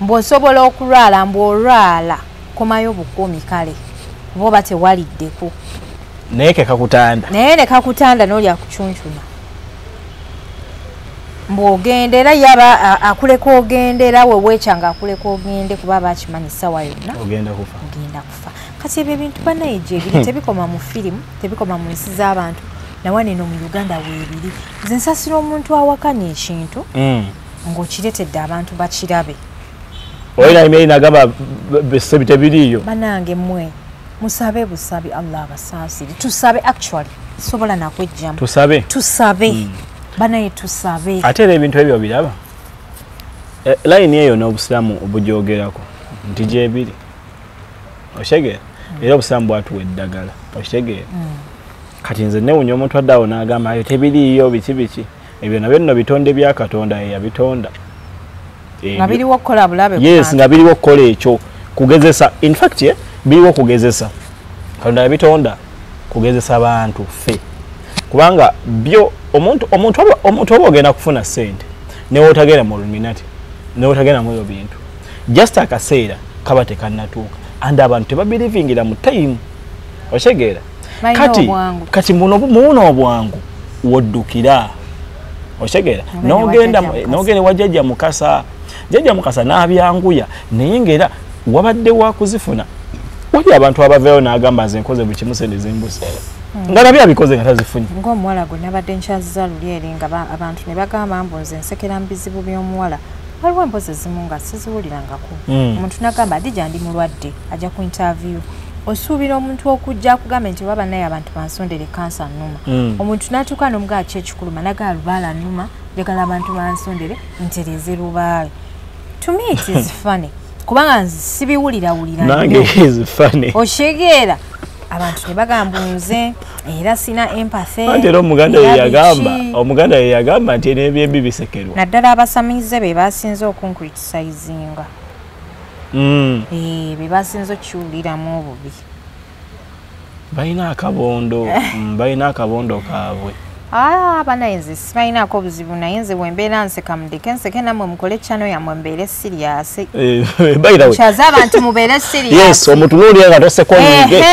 mbw'osobola okulwala mbw'olwala komayo bukuumi kale oba tewaliddeko naye ne kakutanda n'olya kucuncuna mbw'ogendera yaba akuleka ogendera weweekyanga akuleka ogende kuba bakimanyi essawa yonna ogenda kufa kati ebyo ebintu banaije ebiri tebikoma mu firimu tebikoma mu nsi z'abantu nawaneno mu Uganda weebiri nze nsasira omuntu awakanya ekintu ng'okiretedde abantu bakirabe oyina email nagamba tebiriiyo banange mmwe musabe busabe Allah abasaasire tusabe actually sobola nakwejjamu tusabe banaye tusabe ate era ebintu ebyo biraba layini eyo n'obusiraamu obugyogerako nti gyebiri okitegera era obusiraamu bwatuwa eddagala okitegera kati nze newunya omuntu addawo n'agamba ayo tebiriiyo biki ebyo nabyo nno bitonde bya Katonda yeyabitonda nga biriwo okukola bulabe yes nga biriwo okukola ekyo kugezesa in fact biriwo kugezesa Katonda yabitonda kugezesa abantu ffe kubanga byo omuntu oba ogenda kufuna ssente newootagenda mu Illuminati newootagenda mu ebyo bintu just akaseera kaba tekannatuuka and abantu tebabirivingira mu time okitegera kati muno obwangu woddukira okitegera n'ogenda wa jjajja Mukasa n'abyanguya naye ng'era wabadde wakuzifuna wali abantu abaveewo n'agamba nze nkoze buli kimu sente zimbuzi nga nabyo abikoze nga tazifunye ng'omuwala gwe nabadde nkyaziza luli eri nga abantu ne bagamba mbu nze nsekera mu bizibu by'omuwala waliwo empozi ezimu nga siziwulirangako omuntu n'agamba adija ndi mulwadde ajja ku interview osuubira omuntu okujja akugamba nti waba naye abantu bansondere kansa nnuma omuntu n'atuuka n'omugaa ki ekikuluma nagaa lubaala nnuma njagala abantu bansondere ntereze lubaale to me it is funny kubanga nze sibiwulirawulira nange is funny okitegeera abantu ne bagamba nze era sina empathy ate era omuganda ye yagamba nti n'ebyembi bisekerwa naddala abasamize be basinze okunkritisayizinga be basinze okiwuliramu obubi balina akabondo kaabwe banaye nze sibalinaako obuzibu naye nze bwembeera nseka mudeke nseke nammwe mukole channel yammwe mbeere siriasi kyaze abantu mubeere siriasi omutunuulire nga tosekonge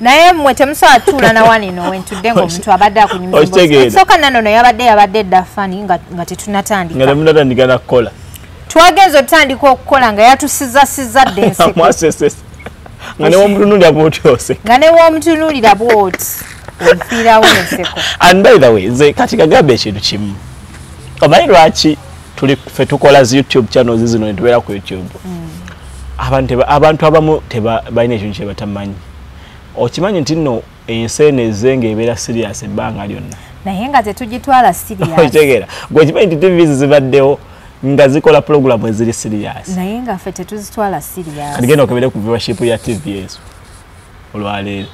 naye mmwe temusobola tuula nawanino wentudde ng'omuntu abadde akunyumisooka nanono yabadde edda fani nga tetunatandika nakukola twagenza otutandika okukola nga yatusizasizadde enseko nga newomutunuulira bwoti oseka nga newomutunuulira bwoti onfiirawo enseko and by the way nze kati kagambe ekintu kimu omanyi lwaki ffe tukola zi YouTube channels zino ne tubeera ku YouTube abantu abamu balina ekintu kye batamanyi okimanyi nti nno ensi eno ezenga ebeera serious ebbanga lyonna naye nga tetugitwala serious okitegera gwe kimanyi nti TV zibaddewo nga zikola program eziri serious naye nga ffe tetuzitwala serious kati genda okebere ku viewership ya TVS olwaleero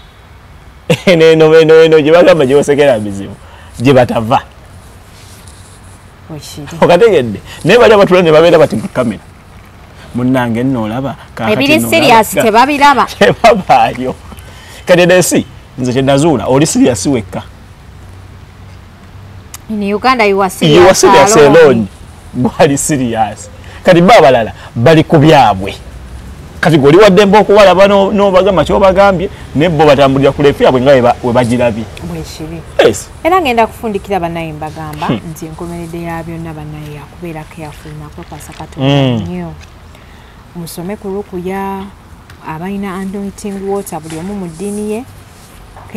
eno gye bagamba gye basekera bizibu gye batava okategedde naye bali abatula ne babeera bati mu kamera munnange nno olaba ebiri serious tebabiraba tebabaayo kati densi nze kyenazuula oli serious wekka in Uganda you are serious alone gwali serious kati babalala bali ku byabwe kati goli waddemba okuwalaba n'obagamba kyobagambye nebbo batambulira ku lefi yabwe nga we bagirabye bwekiri yes era ngenda kufundikira bannaye mbagamba nti enkomeredde ya byonna bannaye yakubeera careful nakwepasa Katonda nnyo musome ku Rukuya abalina anointing water buli omu mu ddiini ye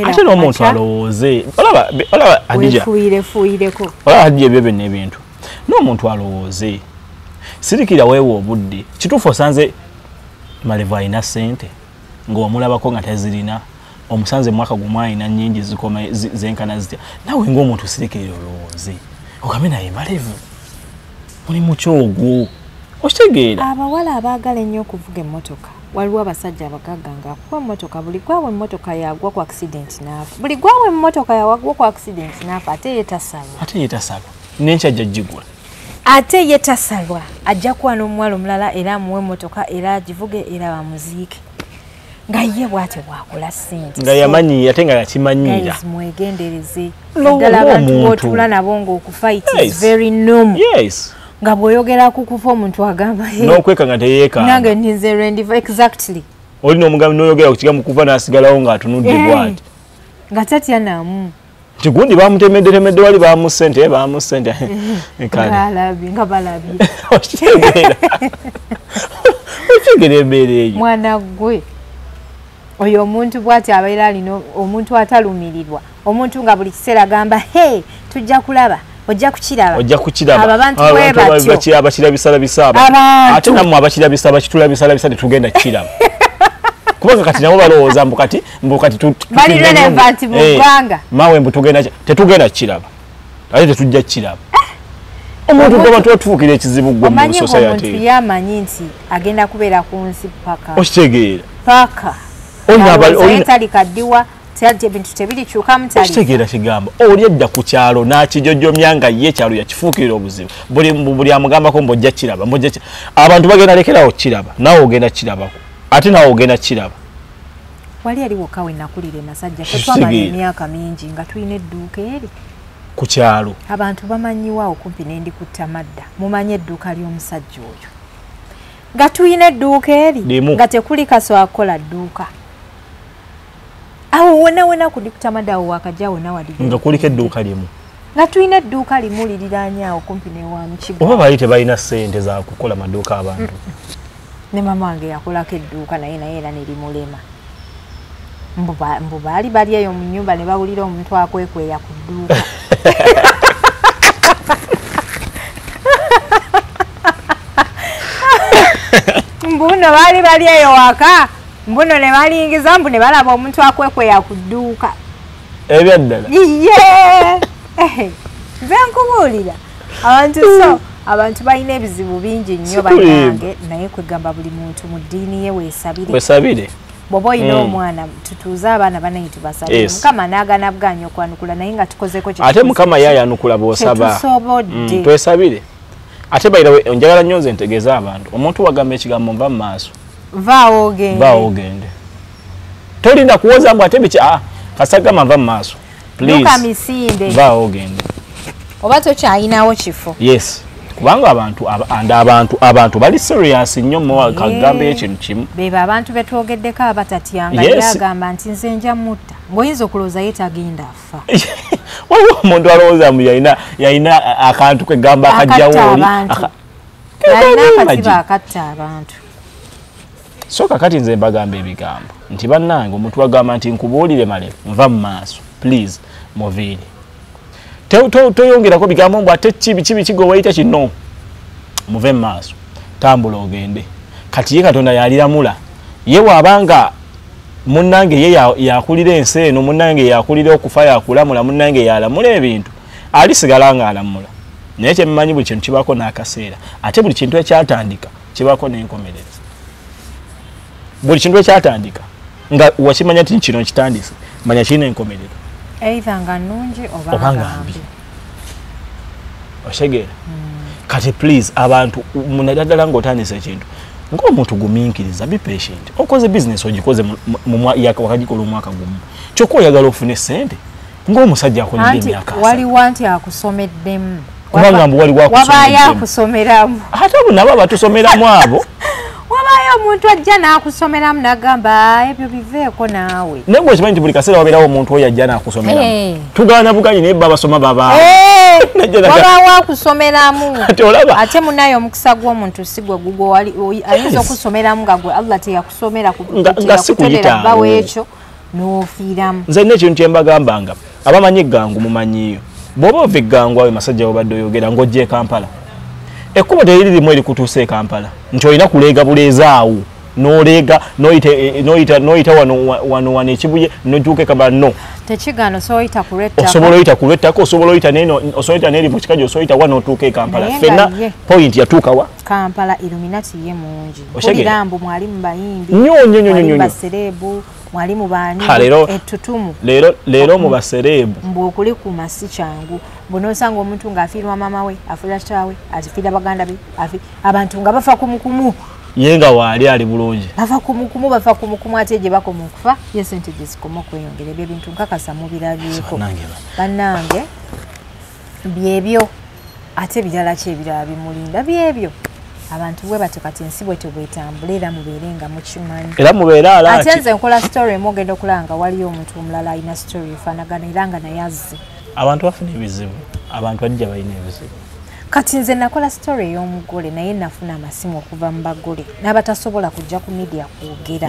ate n'omuntu alowooze olaba Hadija fuuyireko olaba Hadija ebyo byonna ebintu n'omuntu alowooze sirikira weewa obudde kituufu osanze Malevo alina ssente ng'omulabako nga tazirina omusanze mwaka gumu alina nnyingi zikoma zenkana zitya nawe ng'omuntu sirikira olowooze ogambe naye Malevo muli mu kyogwo okitegeera abawala abaagala ennyo okuvuga emmotoka waliwo abasajja abagagga ng'akuba emmotoka buli gwawe emmotoka yagwa ku accident n'afa buli gwawe emmotoka yawagwa ku accident n'afa ate yeetasalwa n'enkya ajja gigula ate yeetasalwa ajja kuwa n'omuwala omulala era amuwe emmotoka era agivuge era bamuziike nga ye bw'ate bwakola ssente nga yamanyi ate nga yakimanyira mwegendereze ddala abantu b'otuula nabo ng'okufa it is very normal nga bw'oyogera ku kufa omuntu agamba n'okweka nga teyeekanga nange ntinze rendiva exactly oli n'omugambi n'oyogera ku kigambo kufa n'asigalawo ng'atunudde bw'ati nga tatya naamu nti gundi bamutemedde wali bamusente nga balabye okitegeera embeera eyo mwana gwe oyo omuntu bw'ati abeera alina omuntu atalumirirwa omuntu nga buli kiseera agamba he tujja kulaba ojja kukiraba abantu webatyo abakirabisa ate nammwe abakirabisa bakitulabisa tetugenda kukiraba kubanga kati nabo balowooza mbu kati bali relevant mu ggwanga maawe mbu tetugenda kukiraba ate tetujja kukiraba omuntu gwe bantu batufuukira ekizibu gwe mu society omuntu yamanyi nti agenda kubeera ku nsi paka okitegeera paka tali kaddiwa ebintu tebirikyuka mukitegeera kigamba oli edda ku kyalo n'akijojjomya nga ye ekyalo yakifuukirira obuzibu buli amugambako mbojja kiraba abantu bagenda lekerawo kiraba naawe ogenda kirabako ate naawe ogenda kiraba wali ali wokka we nakulira Masajja tetwamanya emyaka mingi nga tulina edduuka eri ku kyalo abantu bamanyiwa okumpi n'endi ku Tamadda mumanyi edduuka ly'omusajja oyo nga tulina edduuka eri nga tekuli kaso akola dduuka awo wona ku Tamadda awo wakajja wona wali nga kuliko edduuka limu nga tulina edduuka limu liriranye awo kumpi n'ewa Mukigo oba bali tebalina ssente za kukola maduuka abantu ne mama wange yakolako edduuka naye era nerimulema mbu bali eyo mu nnyumba ne bawulira omuntu akwekweya ku dduuka mbuno bali eyo waka mbuno ne balingiza mbu ne balaba omuntu akwekweya ku dduuka ebyaddala nze nkubuulira abantu balina ebizibu bingi nnyo bannange naye kwegamba buli muntu mu ddiini ye weesabire bw'oba olina omwana tutuuze abaana banaye tubasabire mukama n'agana bwanya okwanukula naye nga tukozeko ate mukama ye ayanukula bw'osaba twesabire ate bayirawe njagala nnyo nze ntegeeza abantu omuntu wagamba ekigambo nva mu maaso vaawo ogende tolinda kuwoza mbu ate biki kasagama nva mu maaso luka misinde vaawo ogende oba tokyayinawo kifo yes kubanga abantu bali serious nnyo mu kagamba ekintu kimu beba abantu betwogeddeko abatatyanga yagamba nti nze nja mutta ng'oyinza okulowooza ye tagenda afa waliwo omuntu alowooza mbu yalina akantu kwegamba akajjawo yalina akatiba akatta abantu so kakati nze mbagamba ebigambo nti bannange omuntu wagamba nti nkubuulire Malevo nva mu maaso please muviire toyongerako bigambo mbu ate kibi kigo wayita kino muve mu maaso tambula ogende kati ye Katonda yaliramula ye waabanga munnange ye yakulira ensi eno munnange yakulira okufa yakulamula munnange yalamula ebintu alisigala nga alamula naye kyemmanyi buli kintu kibaako n'akaseera ate buli kintu ekyatandika kibaako n'enkomerero buli kintu ekyatandika nga wakimanya nti kino kitandise manya kirina enkomerero either nga nnungi oba nga mbi otegeera kati please abantu munaddala ng'otandisa ekintu ng'omuntu gumiikiriza be patient okoze business ogikoze wakagikola omwaka gumu kyokka oyagala ofune sente ng'omusajja akolera emyaka waliwo anti akusomeddemu kubanga mbu wabaayo akusomeramu ate abo nabo abatusomeramu abo wabaayo omuntu ajja n'akusomeramu n'agamba ebyo biveeko naawe naye gwe okimanyi nti buli kaseera wabeerawo omuntu oyo ajja n'akusomeramu tugaana buganyi naye babasoma babaawo wabaawo akusomeramu ate olaba ate munaye omukisa gw'omuntu si gwe gugwo ayinza okusomeramu nga gwe Allah teyakusomera kuteera bbawo ekyo n'ofiiramu nze n'ekintu kye mbagambanga abamanyi eggangu mumanyiyo bw'oba ova eggangu awo masajja wabadde oyogera ng'ojja e Kampala ekkubo teririmu erikutuusa e Kampala nti olina kuleega buleeza awo n'oleega n'oyita wano ekibuye n'ojuuka Kampala no tekigaana osobola ku lwettako osobola oyita ku lwettako osobola oyita n'eri mu kikaji osobola oyita wa n'otuuka e Kampala ffenna point yatuuka wa Kampala Illuminati ye mungi mpulira mbu mwalimu bayimbi nnyo basereebu mwalimu baani ettutumu leero mu basereebu mbu okulikuuma si kyangu bw'onoosanga omuntu ng'afiirwa maama we afiira kitaawe afiira baganda be abantu nga bafa kumukumu ye nga waali ali bulungi bafa kumukumu ate gye bakoma okufa ye sente gye zikoma okweyongera ebyo bintu nkakasa mubirabyeko bannange byebyo ate birala ki ebirala bimulinda byebyo abantu bwe bati kati ensi bwetyo bwetambula era mubeere nga mukimanyi era mubeere alaati ate nze nkola story emugenda okulanga waliyo omuntu omulala alina story efaanagana era nga naye azze abantu bafuna ebizibu abantu bajja balina ebizibu kati nze nakola story ey'omugole naye nafuna amasimu okuva mu bagole n'abatasobola kujja ku media kwogera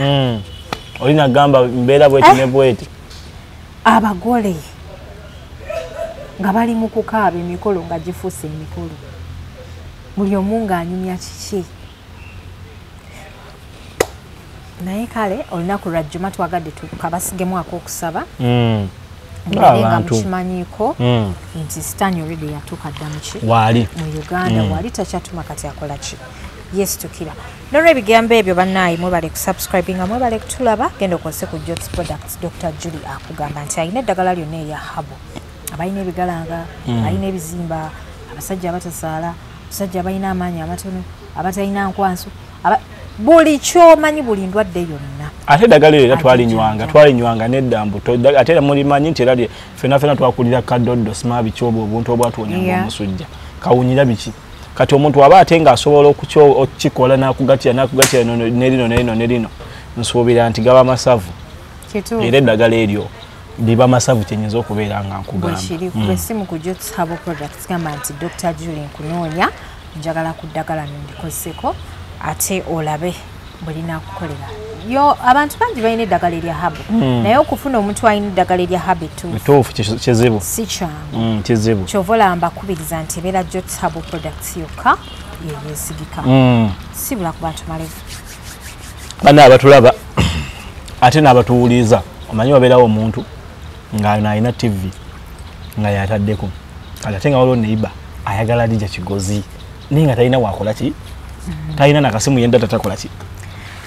olina gamba mbeera bweti ne bweti abagole nga bali mu kukaaba emikolo nga gifuuse emikolo buli omu ng'anyumya kiki naye kale olunaku lwa jjuma twagadde tukabasigemu ak'okusaba mbeere nga mukimanyiiko nti Sitani already yatuuka dda waali mu Uganda waali takyatuma kati akola ki yesitukira n'olw'ebigambo ebyo bannaayi mwebale kusubscribinga mwebale kutulaba genda okose ku Jotz Products Dr. Julie akugamba nti alina eddagala lyonna erya habo abalina ebigalanga alina ebizimba abasajja abatasaala abasajja abalina amaanyi amatono abatalina nkwansu buli kyomanyi buli ndwadde yonna ate eddagala eryo era twalinywanga nedda mbuto ate era mulimanyi nti era ffenna twakulira kadoddo simabi kyobo obuntu obwatuwonyanga omusujja kawunyira biki kati omuntu aba ate ng'asobola okukikola n'akugatira nerino nsuubira nti gaba masavu era eddagala eryo liba masavu kyenyinza okubeera nga nkugamba bwesimu ku Jotz Herbal Products gamba nti Dr. Julie nkunoonya njagala ku ddagala nondikozeko ate olabe bulina kukolera yo abantu bangi balina eddagala erya habo naye okufuna omuntu alina eddagala erya habo ettuufu kizibu si kyangu kizibu kyova olamba kubiriza nti ebeera Jotz Herbal Products yokka yeyesigika sibula ku bantu malevu banna abatulaba ate n'abatuwuliza omanyi wabeerawo omuntu ng'alina TV nga yataddeko ate nga waliwo neiba ayagala Dija Kigozi naye nga talina wakola ki talina nakasimu yenda tatakola ki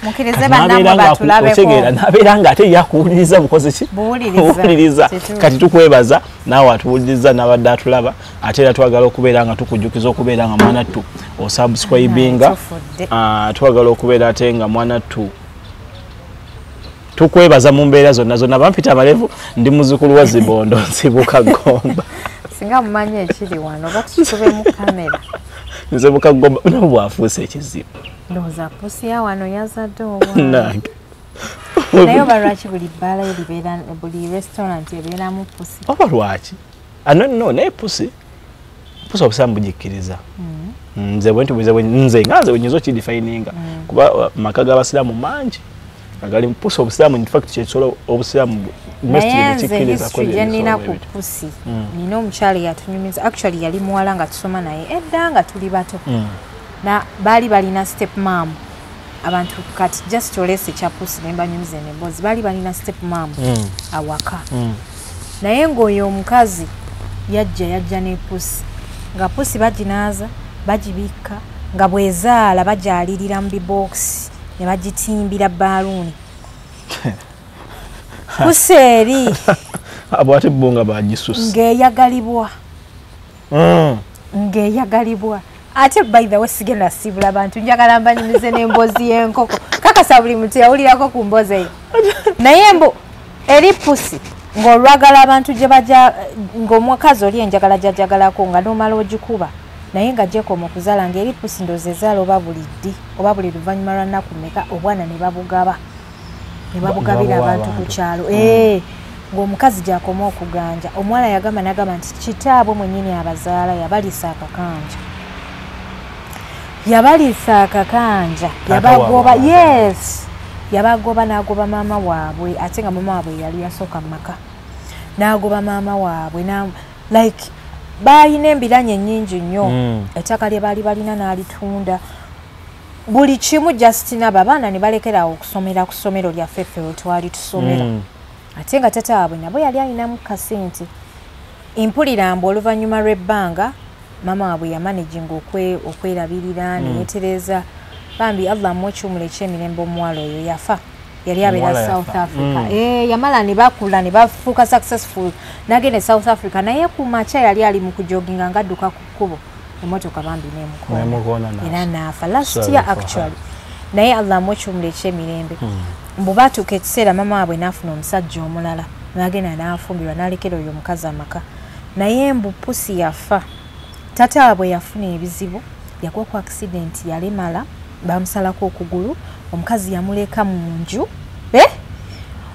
mukirize bannamwe batulabeko nabeera nga ate yakuwuliriza bukoze ki buwuliriza kati tukwebaza naawe atuwuliriza n'abadde atulaba ate era twagala okubeera nga tukujjukiza okubeera nga mwanattu osubscribinga twagala okubeera ate nga mwanattu tukwebaza mu mbeera zonna bampita amalevu ndi muzukulu wa Zibondo nsibuka Gomba singa mumanyi ekiri wano oba tukikube mu kamera nsibuka Gomba nabo bwafuuse ekizibu ndowooza pusi ya wano yazadde obwana naye oba lwaki buli bbaala eribeera buli restaurant ebeeramu pusi oba lwaki no naye pusi obusamu bugikkiriza nze nze wenyinza okidifininga kuba maka g'abasiraamu mangi agali pusi obusiraamu in fact kyekisolo obusiraamu nina ku pusi nina omukyala yatunyumiza actually yali muwala nga tusoma naye edda nga tuli bato na baali balina step mam abantu kati just olese kya pusi nembanyumiza emboozi baali balina step mam awaka naye ng'oyo omukazi yajja ne pusi nga pusi baginaza bagibikka nga bwezaala bajalirira mu bibox ne bagitimbira baluni pusi eri abwate bonga bagisusa ngeyagalibwa ngeyagalibwa ate by the way sigenda sibula abantu njagala mbanyumize n'embozi y'enkoko kakasa buli muntu yawulirako ku mbozi eyo naye mbu eri pusi ng'olwagala abantu gye bajja ng'omukazi oli enjagala gy'ajagalako nga n'omala ogikuba naye nga gyekoma okuzaala ng'eri pusi ndoozi ezaala oba buli ddi oba buli luvannyuma lwa nnaku mmeka obwana ne babugaba ne babugabira abantu ku kyalo ng'omukazi gy'akoma okuganja omuwala yagamba n'agamba nti kitaabwe mwennyini abazaala yabaliisa akakanja yabagoba yes yabagoba n'agoba maama waabwe ate nga maama waabwe yali yasooka mu maka n'agoba maama waabwe like baalina embiranye nnyingi nnyo ettaka lye baali balina n'alitunda buli kimu justin abo abaana ne balekerawo okusomera ku ssomero lyaffe ffe we twali tusomera ate nga tata waabwe nabo yali alinamu kasente empulira mbu oluvannyuma lw'ebbanga maama waabwe yamanaginga okwerabirira neyetereza bambi allah mwekyumula ekyemirembe omuwala oyo yafa yali abeera South Africa yamala ne bakula ne bafuuka successful n'agenda South Africa naye ku makya yali ali mu kujoginga ng'adduka ku kkubo emmotoka bambi n'emukoona era naafa last year actually naye allah mwekyumula ekyemirembe mbu baatuuka ekiseera maama waabwe n'afuna omusajja omulala n'agenda n'afumbirwa n'alekera oyo omukazi amaka naye mbu pusi yafa tata waabwe yafuna ebizibu yagwa ku accident yalemala bamusalako okugulu omukazi yamuleka mu nju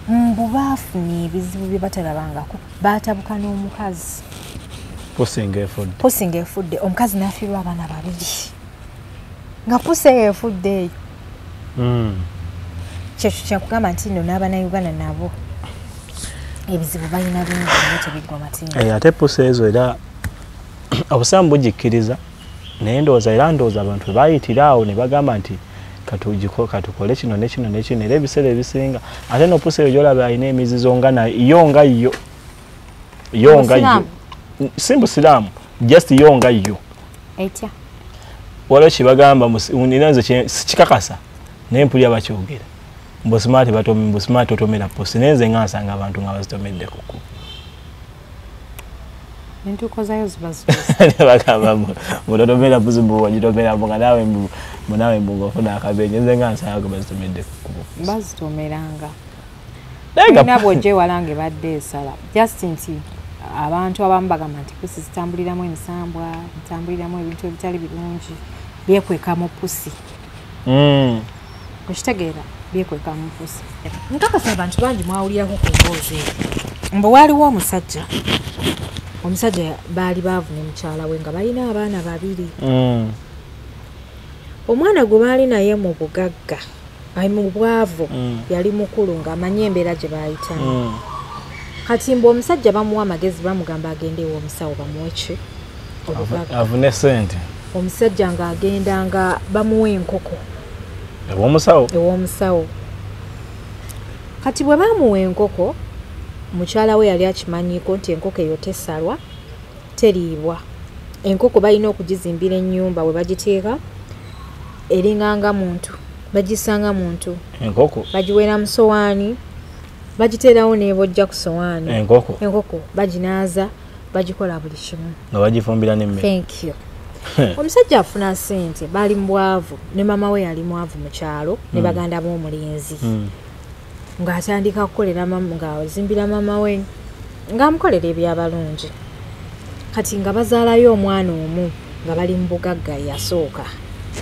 mbu baafuna ebizibu bye batalabangako baatabuka n'omukazi pusi ng'efudde omukazi n'afiirwa abaana babiri nga pusi eyo efudde eyo kyekyo kyakugamba nti nno n'abannayuganda nabo ebizibu balina bingi nnyo tebiggwa matinga ate pusi ezo era obusamu bugikkiriza naye ndowooza abantu bayitira awo ne bagamba nti katukole kino nekino nekino era ebiseera ebisinga ate nopusi eyo gyolaba alina emizizo nga yo si Busiraamu just yo nga yo etya waliwo kibagamba nze kikakasa naye mpulira bakyogera Busimaati otomera pusi naye nze nga nsanga abantu nga bazitomedde kuku entuuko zayo ziba bagamba mutotomera pusi wagitomera nga nawe mbu ng'ofuna akabenje nze nga nsanga bazitomedde kuku bazitomeranga naye bw'ogyewala ng'ebadde esala just nti abantu abamu bagamba nti pusi zitambuliramu emisambwa zitambuliramu ebintu ebitali birungi byekweka mu pusi okitegeera byekweka mu pusi nkakasa abantu bangi mwawulirako ku mboozi eyo mbu waaliwo omusajja baali baavu ne mukyala we nga balina abaana babiri omwana gwe baali naye mu bugagga mu bwavu yali mukulu ng'amanyi embeera gye baayitamu kati mbu omusajja bamuwa amagezi bamugamba agende ew'omusawo bamuweki avune sente omusajja ng'agenda nga bamuwa enkoko ew'omusawo kati bwe bamuwa enkoko mukyala we yali akimanyiko nti enkoko eyo tesalwa teriibwa enkoko balina okugizimbira ennyumba we bagiteeka eringanga muntu bagisanga muntu enkoko bagiwera mu sowaani bagiteerawo n'ebojja ku sowaani enkoko baginaaza bagikola buli kimu nga bagifumbira n'emmere thank you omusajja afuna ssente baali mu bwavu ne maama we yali mwavu mu kyalo ne baganda b'omulenzi ng'atandika kukolera ng'azimbira maama we ng'amukolera ebyabalungi kati nga bazaalayo omwana omu nga bali mu bugagga yasooka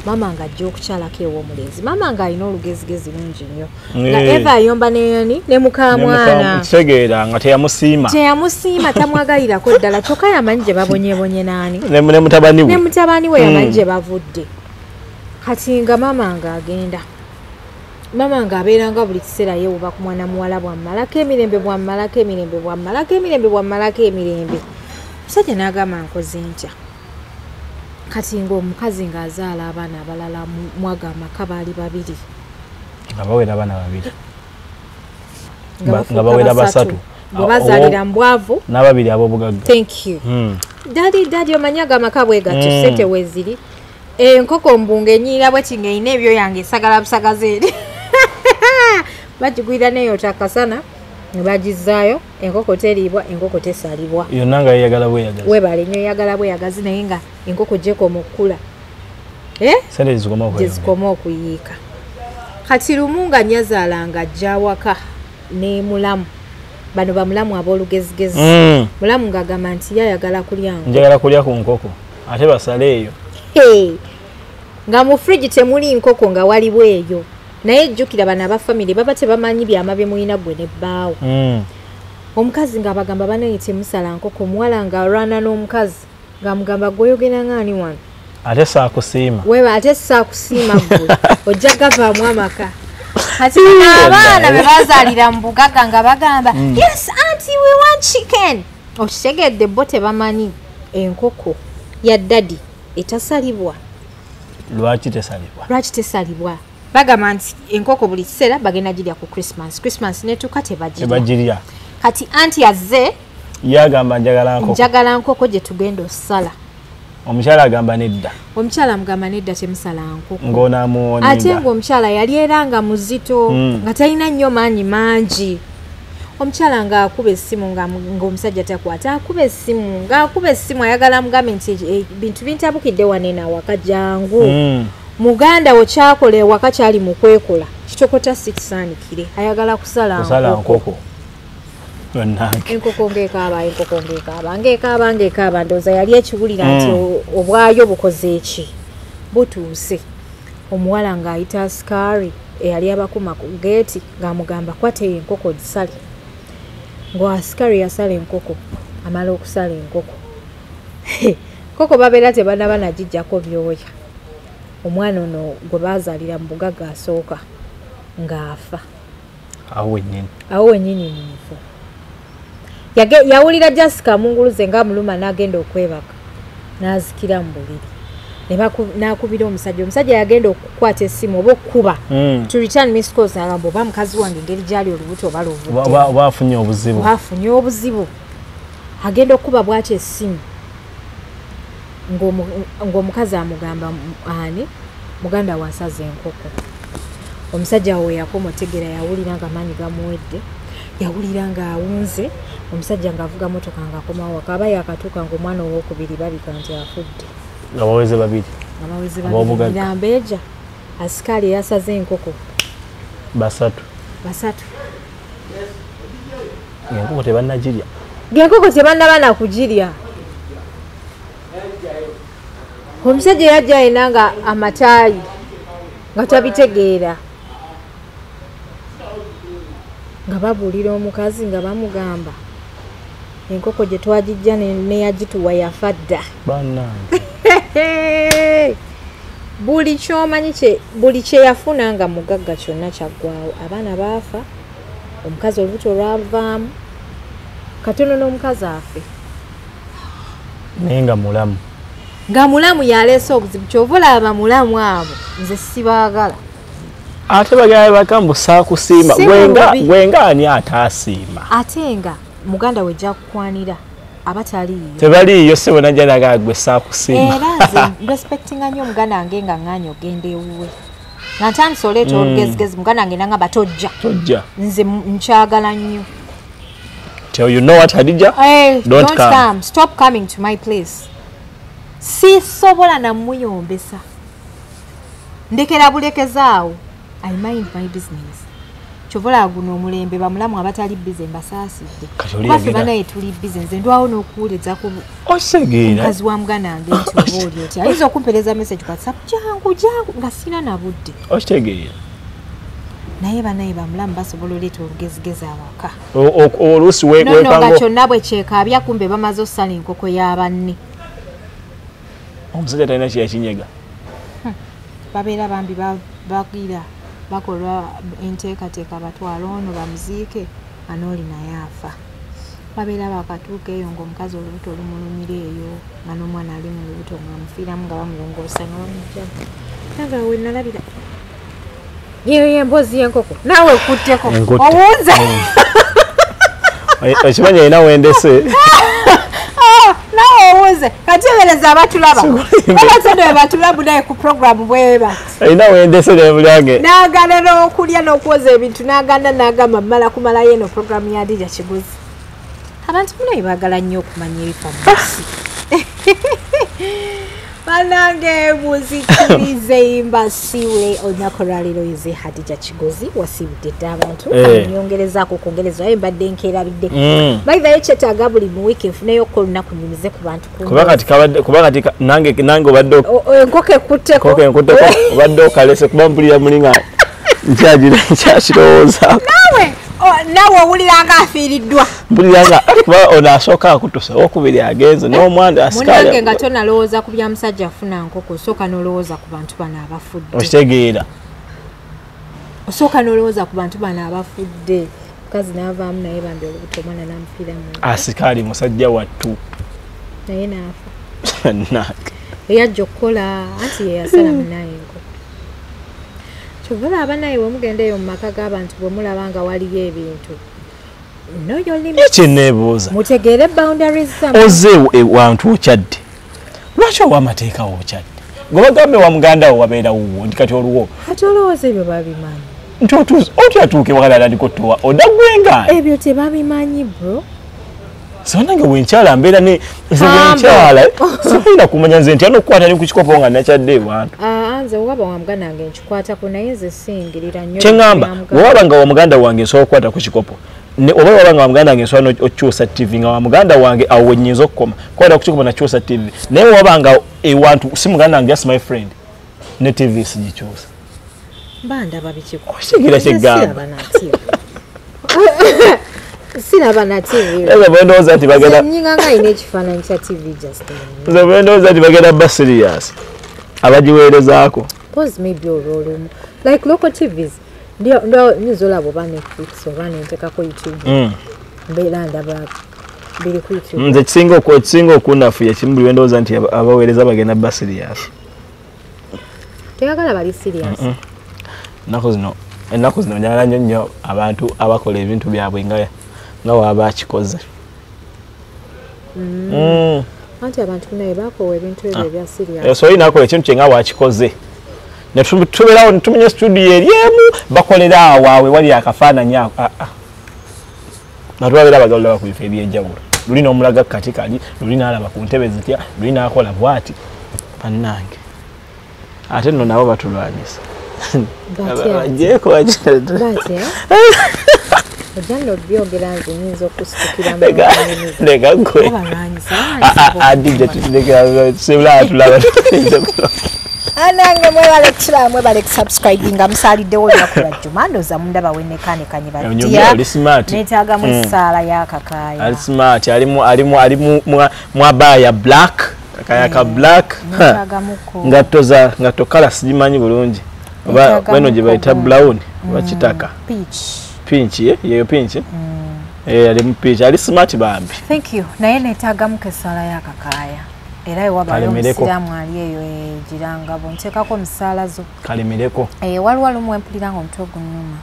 maama ng'ajja okukyalako ew'omulenzi maama ng'alina olugezigezi lungi nnyo nga eva ayomba ne mukamwana kitegeera nga teyamusiima tamwagalirako ddala kyokka yamanyi gye babonyebonye naani ne mutabani we yamanyi gye bavudde kati nga maama ng'agenda maama ng'abeeranga buli kiseera yeewuba ku mwana muwala bwammalako emirembe musajja n'agamba nkoze ntya kati ng'omukazi ng'azaala abaana abalala mwaga amaka baali babiri nga bawera abaana babiri nga bawera basatu bwe bazaalira mu bwavu n'ababiri ab'obugagga thank you dadi omanyaga makabwe gato sente weziri enkoko mbunge nyira bweti ng'eyina ebyo yange sagala busagaze eri bagigwira neyo takasana ne bagizaayo enkoko teriibwa enkoko tesalibwa yonna nga yeyagala bweyagazi webale nnyo eyagala bweyagazi naye nga enkoko gyekoma okukula sente zikoma okuyiika kati lumu nga nyazaalanga ajja waka ne mulamu bano bamulamu ab'olugezigezi mulamu ng'agamba nti yayagala kulya nkoko njagala kulya ku nkoko ate basale eyo nga mu fridge temuli nkoko nga waliwo eyo naye jjukira bano abafamily baba tebamanyi byama bye mulina gwe ne bbaawo omukazi ng'abagamba banaye temusala nkoko omuwala ng'alwana n'omukazi ng'amugamba gweyogera ng'ani wano ate saakusiima wewe ate saakusiima ggwe ojja gavaamu amaka kati abaana be bazaalira mu bugaga nga bagamba yes auntie we want chicken okitegedde bo tebamanyi enkoko ya dadi etasalibwa lwaki tesalibwa bagamba nti enkoko buli kiseera bagenda girya ku Christmas netuuka tebagirya kati anti azze yagamba njagala nkoko gye tugenda osala omukyala agamba nedda omukyala amugamba nedda temusala nkoko ng'onaamuwonera ate ng'omukyala yali era nga muzito nga talina nnyo maanyi mangi omukyala ng'akuba essimu ng'omusajja takwata akuba essimu ayagala mugambe nti ebintu bintabukidde wanene awaka jangu muganda we kyakola ewaka kyali mu kwekola kitokota sikisaanikire ayagala kusala nkoko enkoko ng'ekaaba ndowooza yali ekiwulira nti obwayo bukoze eki butuuse omuwala ng'ayita asikaari eyali abakuma ku geeti ng'amugamba kwate enkoko gisale ng'asikaari yasala enkoko amala okusala enkoko koko babeera tebanaba nagijjako byoya omwana ono gwe baazaalira mu bugaga asooka ng'afa awo wennyini munfu yawulira Jessica munguluze ng'amuluma n'agenda okwebaka n'azikira mu buliri n'akubira omusajja yagenda okukwata essimu oba okkuba to return miss calls n'agamba oba mukazi wange engeri gyali olubuto oba luvudde baafunye obuzibu agenda okkuba bw'atyo essimu ng'omukazi amugamba ani muganda wasaza enkoko omusajja we yakoma otegera yawulira nga maanyi gamuwedde yawulira ng'awunze omusajja ng'avuga motoka ng'akomawo waka aba yakatuuka ng'omwana ow'okubiri babika nti afudde abaweze babiri mirambeeja asikaali yasaze enkoko basatu enkoko tebannagirya ng'enkoko tebannaba nakugirya omusajja yajja ayina nga amataayi nga tabitegeera nga babuulira omukazi nga bamugamba enkoko gye twagijja neyagituwa yafa dda buli kyomanyi buli kyeyafuna nga mugagga kyonna kyaggwawo abaana baafa omukazi olubuto lwavaamu katono n'omukazi afe naye nga mulamu yaleese obuzibu kyova olaba mulamu abo nze sibaagala ate bagala bakambu saakusiima gwenga ani ataasiima ate nga muganda we jakukwanira abataliiyo tebaliiyo sebo najja nagala gwe saakusiima era nze respectinga nnyo muganda wange nga nganya ogenda ewuwe nga ntandisa oleeta olugezigezi muganda wange nangamba tojja nze nkyagala nnyo tell you know what Hadija don't come. Stop coming to my place sisobola namuyombesa ndekera bulekezaawo I mind my business chovola guno omulembe bamulamu abatali busy mbasaasidde kafe banaye tuli busy nze ndwawo n'okuwuliriza ku osegeera mukazi wa muganda wange nti obooli oti ayinza okumpereza message ku WhatsApp jangu nga sina na budde okitegeera naye banaye bamulamu basobola oleeta olugezigezi awaka oluusi weepango nga kyonna bwe kyekaabya kumbe bamaze okusala enkoko y'abanne omusajja talina kyeyakinyega babeera bambi bagira bakolwa enteekateeka batwala ono bamuziike anooli naye afa babeera bakatuuka eyo ng'omukazi olubuto olumulumira eyo nga n'omwana ali mu lubuto ng'amufiiramu nga bamulongoosa nga bamugjamu nanga we nalabira yeyo emboozi y'enkoko naawe ekutteko owunza okimanyi erina wendese nawe uze kati weleza abatulaba abatende batulaba naye ku program bweba ina wendese ne bulyange nagana n'okulya n'okwoza ebintu naganda nagamba mala kumala yeno program ya Adija Kigozi abantu munayi bagala nnyo okumanya ebifa musi banange muzikirize imbasiwe olunaku lwaliro ize Adija Kigozi wasibudde dda abantu nyongerezaako kwongereza aye mbadde nkeerabidde bayiva yekyetaaga buli mu wiiki nfuneyo ko olunaku nyumize ku bantu kuba kati nange obadde enkoko ekutteko obadde okalese kuba mpulira mulinga nkyakirowooza nawe owuliranga afiiriddwa mpuliranga kuba ono asooka akutusa okubiri agenze n'omwana munange nga tonalowooza ku bya musajja afuna nkoko osooka n'olowooza ku bantu bano abafudde okitegeera osooka n'olowooza ku bantu bano abafudde mukazi n'avaamu naye bambi olubuto omwana n'amufiiramu asikaali musajja wattu naye n'afa eyajja okukola anti yeyasala munayengo kyova abanaye wemugenda eyo mu maka g'abantu bwe mulaba nga waliyo ebintu ekyeneebuuza mutegeere boundaries oze wantu okyadde lwaki owa amateeka wokyadde ngobagambe wa muganda wo wabeera wuwo ndi kati oluwo kati olowooza ebyo babimanyi nti otyatuuke wakala ndikotowa odagwenga ebyo tebabimanyi bro so nange bwenkyala mbeera ne nkyala sirina kumanya nze ntya n'okukwata ne ku kikopo nga nakyadde abantu nze waba wa muganda wange nkikwatako naye nze singirira nnyo kyeŋŋamba wewaba nga wa muganda wange nsobola okukwata ku kikopo oba waba nga wa muganda wange nsobola okukyusa tv nga wa muganda wange awo wennyinza okukoma kwata ku kikopo nakyusa tv naye waba nga ewantu si muganda wange just my friend ne tv sigikyusa bandaba bikiko okigira kyeggamba siraba na TV ezo bwendowooza nti bagenda nyinga nga ine ekifaananyi kya TV just ezo bwendowooza nti bagenda ba serious abagiweerezaako pose maybe olwolumu like local TVs ndio nizolabo ba Netflix oba nentekako YouTube mbeera ndaba biri ku YouTube nze kisinga okunafuya kimu buli wendowooza nti abaweereza bagenda ba serious tegagala bali serious ennaku zino njagala nnyo abantu abakola ebintu byabwe nga waba akikoze anti abantu naye bakowa ebintu ebyo ebya serious so inakola ekintu kye nga wakikoze ne tubeerawo ne tumenya studio eri emu bakolera awaabwe wali akafaananyi ako nga tubabeera abagalola bakubifo ebyenjawulo luli n'omulaga kati kali luli n'alaba ku ntebe zitya luli n'akola bwati bannange ate nno nabo batulwanyisa bagyeko ojjano byogera nze nyinza okusitukira lega gwe Adija sebula tulaba anange mwebale kusubscribe nga musaliddewo olunaku lwa jjuma ndoza mundaba wennekanekanye batya neetaagamu essaala y'akakaaya ali smart ali mwabaya black akaya ka black ngatto kala sigimanyi bulungi oba bano gye bayita brown oba kitaka pinch yeyo pinch ali mu pinch ali smart bambi thank you naye neetaagamu kessaala y'akakaaya era ewabala omusiraamu ali eyo egiranga bonteekako omusaalazo kalemereko waliwo lumu empulira nga omutwe ogunnuma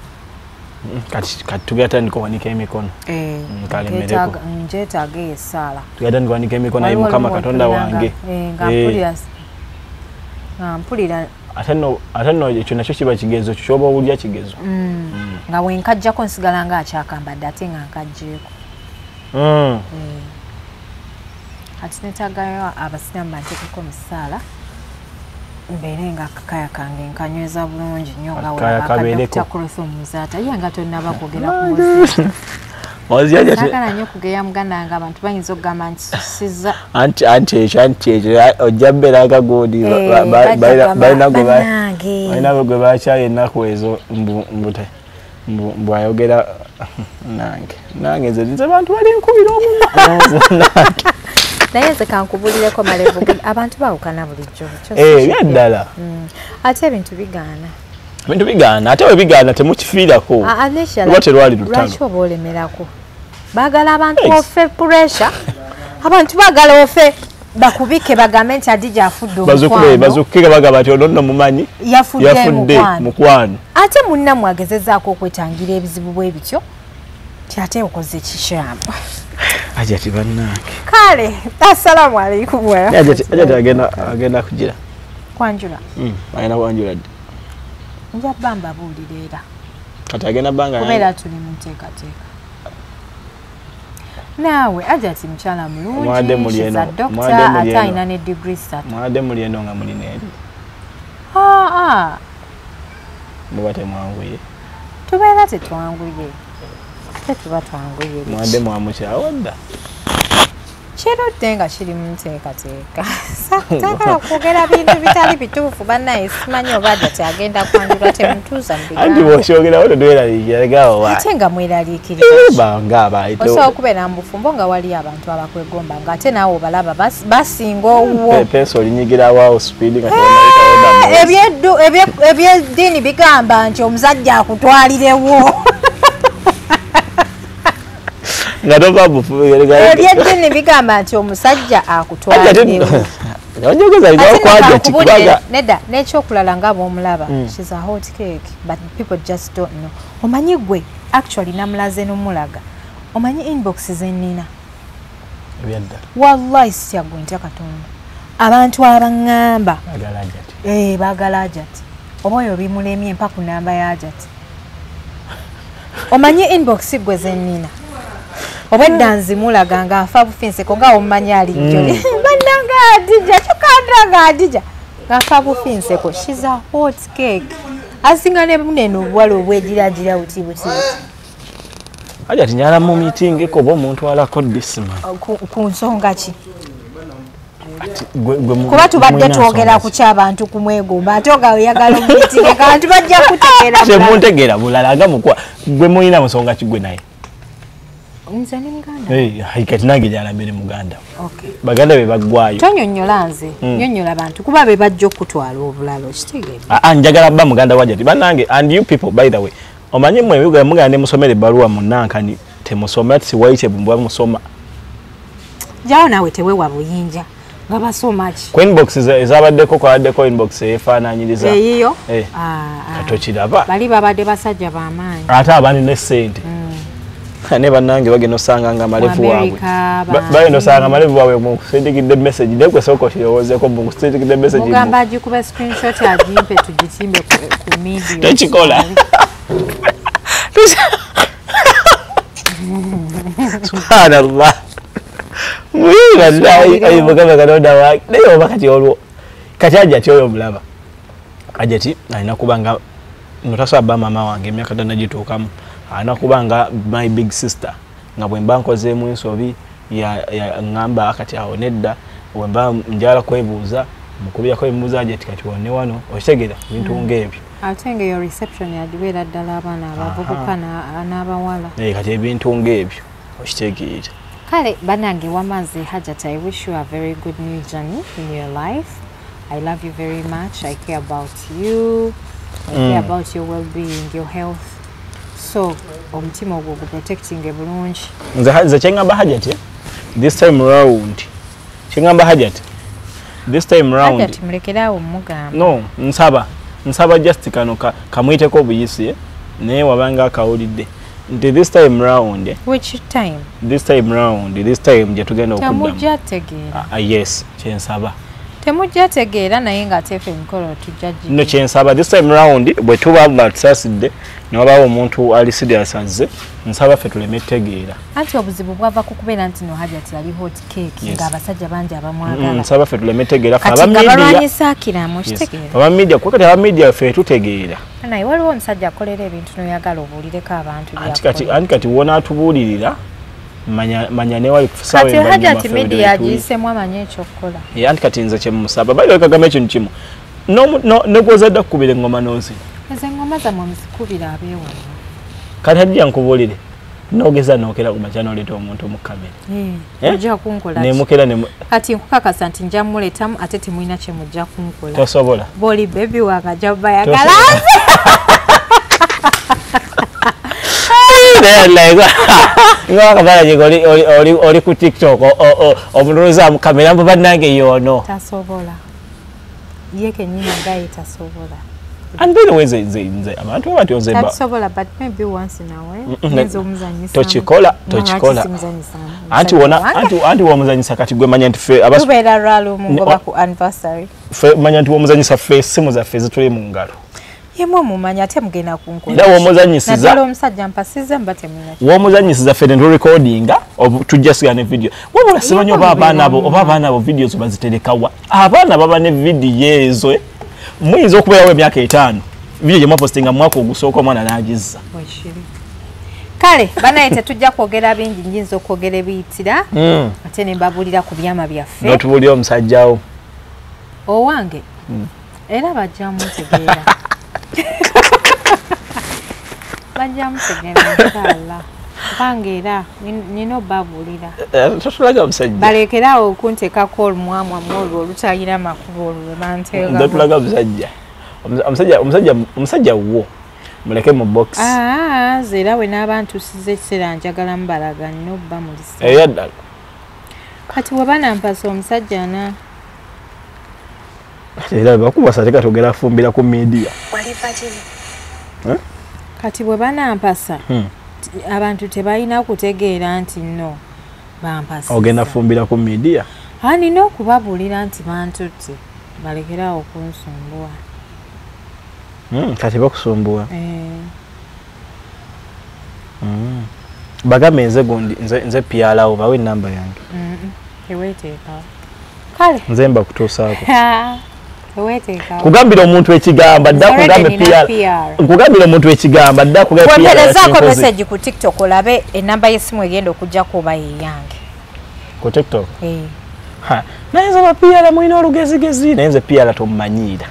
kati tugatandika owanika emikono kalemereko njeetaaga eyo essaala tugatandika owanika emikono ayi mukama katonda wange nga mpulira ate nno ekyo nakyo kiba kigezo kyoba owulya kigezo nga bwenkajjako nsigala nga akyakambadde ate nga nkajjeeko ati netagayo abasiramu banteekeko omusaala mbeere nga akakaya kange nkanyweza bulungi nnyo nga webakadakutakulosa omuzaata ye nga tonnaba kwogera ku muzaagala nnyo kugeya muganda wange abantu bayinza okugamba nti siza anti ekyo ojja mbeera akagundi balina gwe bakyayo ennaku ezo mbwayogera nange nze bantu bali nkubira omumaaso naye nze kankubulireko malevu abantu bawukana bulijjo byaddala ate ebintu bigaana ate we bigaana temukifiirako oba terwali lutalo lwaki oba olemerako baagala abantu ofe pressure abantu baagala ofe bakubike bagambe nti Adija afudde omukwano bazukuke bagamba nti ono nno mumanyi yafudde mukwano ate munnammwe agezezaako okwetangira ebizibu bwe bityo ti ate okoze kikyamu Ajati bannange. Kale, assalamu alaikum wa rahmatullahi. Ajati agenda kujira. Kwanjula. Ayina kwanjula ddi. Nja bamba buulira era. Kati agenda banga. Kubeera tuli mu nteekateeka. Naawe Ajati mukyala mulungi. Mwade muli eno. Dokita ate alina ne degree 3. Mwade muli eno nga mulina eri. Muba temwanguye. Tubeera tetwanguye. Tetuba twanguye. Mwade mwamukyawo dda. Kirudde nga kiri mu nteekateeka. Takala kwogera bintu bitali bituufu bannaye simanyi oba Ajati agenda kwanjula temutuuza mu bigambo. Anti bw'okyogerawo totweraliikira gaawo wa. Ate nga mweraliikirira. Banga abaayita. Osobola okubeera mu bufumbo nga wali abantu abakwegomba ng'ate naawe obalaba basinga owuwo. Peso olinyigira waawo speed nga tewonayitawo ebyeddiini bigamba nti omusajja akutwalirewo. nga tova bufu ebyeddiini bigamba nti omusajja akutwalirewo. Nedda n'ekyokulala nga bw'omulaba she's a hot cake but people just don't know. Omanyi gwe actually namulaze n'omulaga omanyi inbox zenina wallahi sitya gwe ntya Katonda abantu abaŋŋamba baagala Ajati oba oyo bimulemye empa ku namba ya Ajati. Omanyi inbox gwe zenina obwedda nzimulaga nga afa bufinseko nga omumanyi alijjo bannanga Adija kyokandanga Adija ng'afa bufinseko. She's a hot cake asinga ne munene obuwala obwegiragira buti Ajati nyala mu meeting ko bo omuntu alako disima ku nsonga ki kuba tubadde twogera ku ky'abantu kumwegomba ate nga oyagala meeting abantu bajja kutegeera temuntegeera bulala nga mukwa gwe mulina musonga ki gwe naye. Nze ni Muganda. Kati nange gyalambire Muganda. Baganda be baggwayo. Tonyonnyola nze nyonnyola abantu kuba be bajja okutwala obulalo kitegeeza. Njagala bba Muganda wa Ajati bannange and you people by the way omanyi mmwe ebibuga muganda ne musomere ebbaluwa mu Nankani temusoma siwaite bumba musoma. Jawo nawe tewewa buyinja nga basoma ki. Ku inbox ezabaddeko kwabaddeko inbox efaanaanyiriza. Eyiyo? Katokiraba. Bali babadde basajja b'amaanyi. Ate abandi ne ssente. Ne bannange bagenda osanga nga malevu waabwe. Bagenda osanga malevu waabwe mu kusindikidde message naye gwe sooka okirowoozeeko mu kusindikidde message. Mugamba agikuba screenshot agimpe tugitimbe ku media. Tekikola. Subhanallah. Mwiba naye ayi Muganda Katonda wa naye oba kati olwo kati Ajati oyo omulaba. Ajati alina kuba nga notasaba mama wange emyaka ddana gituukamu. Ana kubanga my big sister nga bwemba nkozeemu ensobi ya ngamba akati awo nedda bwemba njala kwebuuza mukubirako ebibuuza Ajati kati wone wano okitegeera bintu ng'ebyo. Ate nga yo reception yagibeera ddala abaana abavubuka n'abawala. Kati ebintu ng'ebyo okitegeera. Kale bannange wamaze Ajati, I wish you a very good new journey in your life. I love you very much. I care about you. I care about your well-being, your health. So omutima ogwo protecting ebulungi. Nze kyengamba Ajati this time round. Kyengamba Ajati this time round. Ajati mulekerawo mugamba. No, nsaba just kano kamwiteko obuyisi naye wabanga akawulidde. Nti this time round. Which time? This time gye tugenda okuddamu. Temujja tegeera. Yes, kyensaba. Temujja tegeera naye ng'ateefe emikolo tujja gye. No kyensaba this time round bwe tuba batusasidde ne wabaawo omuntu ali serious azze nsaba ffe tuleme tegeera. Anti obuzibu bwava ku kubeera nti no Ajati ali hot cake ng'abasajja bangi abamwagala. Nsaba ffe tuleme tegeera ffe abamedia akiramu kitegeera. Abamedia kuba kati abamedia ffe tutegeera. Naye waliwo omusajja akolera ebintu n'oyagala obuulireko abantu byakola. Anti kati wona atubuulirira manya ne wali kusawe kati Ajati media agiyiseemu amanye ekyokukola. Anti kati nze kyemusaba bali kagame ekintu kimu negwozadde okukubira engoma n'ozina. Ezo engoma zammwe muzikubira abeewala. Kati ajja nkubuulire n'ogeza n'okera ku makya n'oleeta omuntu mu kamera. Ojja kunkola ki? Nemukera kati nkukakasa nti nja muletamu ate temulina kye mujja kunkola. Tosobola. Boli baby wange ajja bayagala. Oli ku TikTok omulowooza mu kamera bannange yoono. Tasobola. Ye kennyini ngaye tasobola. And by the way nze abantu abati onze ba tasobola but maybe once in a while nzo omuzanyisa tochikola anti wa muzanyisa kati gwe manya nti fe abasu tubera ralo mungoba ku anniversary fe manya nti wa muzanyisa fe simu za fe zituli mu ngalo yemwe mumanya ate mugenda kunkola nda wa muzanyisiza nadalo omusajja mpasiza mbate muna wa muzanyisiza fe ndo recordinga tujjasigane video wabula sibanyo baba nabo videos baziterekawa abana baba ne video ezo mwizo okubeera we myaka 5 video je mwapostinga mwako ogusooka omwana n'agizza kale banaye tujja kwogera bingi njinza okwogera ebiyitira ate ne mbabulira ku byama byaffe notubuli omusajjawo owange era bajja mutegeera bajja mutegeera inshallah bangeera nino babulira totulaga omusajja balekerawo okunteekako olumwamwa mwolwo olutayira makulu olwo banteeka totulaga omusajja wo muleke mu box zera we n'abantu size kiseera njagala mbalaga nina obba mulisa eyaddala kati we banampasa omusajja ana era bakubasa tekatogera afumbira ku media kati bwe banampasa abantu tebalina kutegeera nti no bampasa ogenda fumbira ku media nina okubabulira nti bantutte balekerawo okunsumbuwa kati bakusumbuwa bagambe nze gundi nze pyalawo bawe enamba yange teweteekawo kale nze mba kutuusaako teweteekawo kugambira omuntu ekigamba dda kugambe kugambira omuntu ekigamba dda kugambe wemerezaako message ku TikTok olabe enamba y'essimu egenda okujja kuba yeyange ku TikTok naye nze bapiyala mulina olugezigezi naye nze piyala tomumanyiira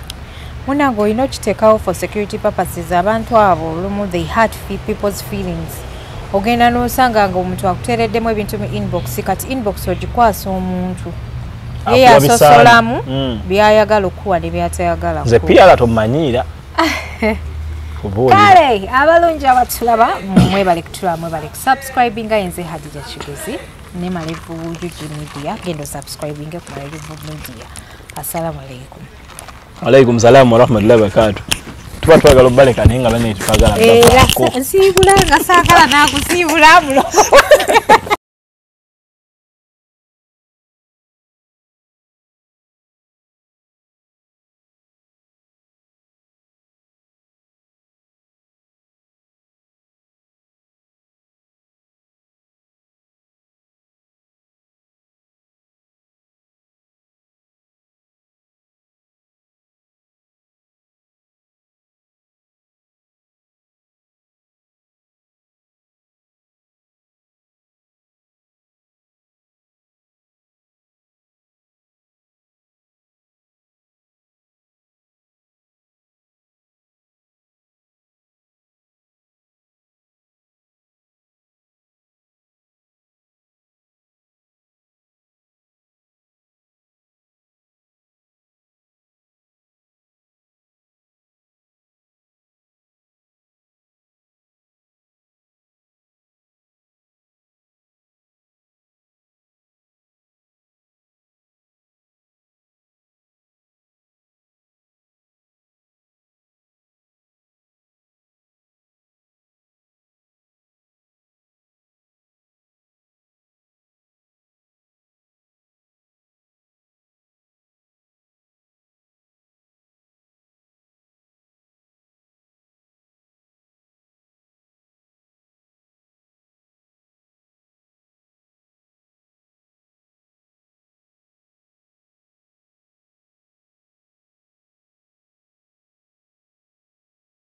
munange olina okiteekawo for security purposes abantu abo olumu they hurt people's feelings ogenda n'osanga nga omuntu akuteereddemu ebintu mu inbox kati inbox ogikwasa omuntu ye yasosolamu byayagala okuwa ne byatayagala nze piyala tomumanyiira kale abalungi abatulaba mwebale kutulaba mwebale kusubscribing nga yenze Hadija Kigezi ne Malevu UG Media genda subscribing ku Malevu Media. Assalamu alaikum. Alaikum salam wa rahmatullahi wa barakatuh. Tuba twagala obaleka naye nga bane twagala nsibula nga saagala nakusibula mulo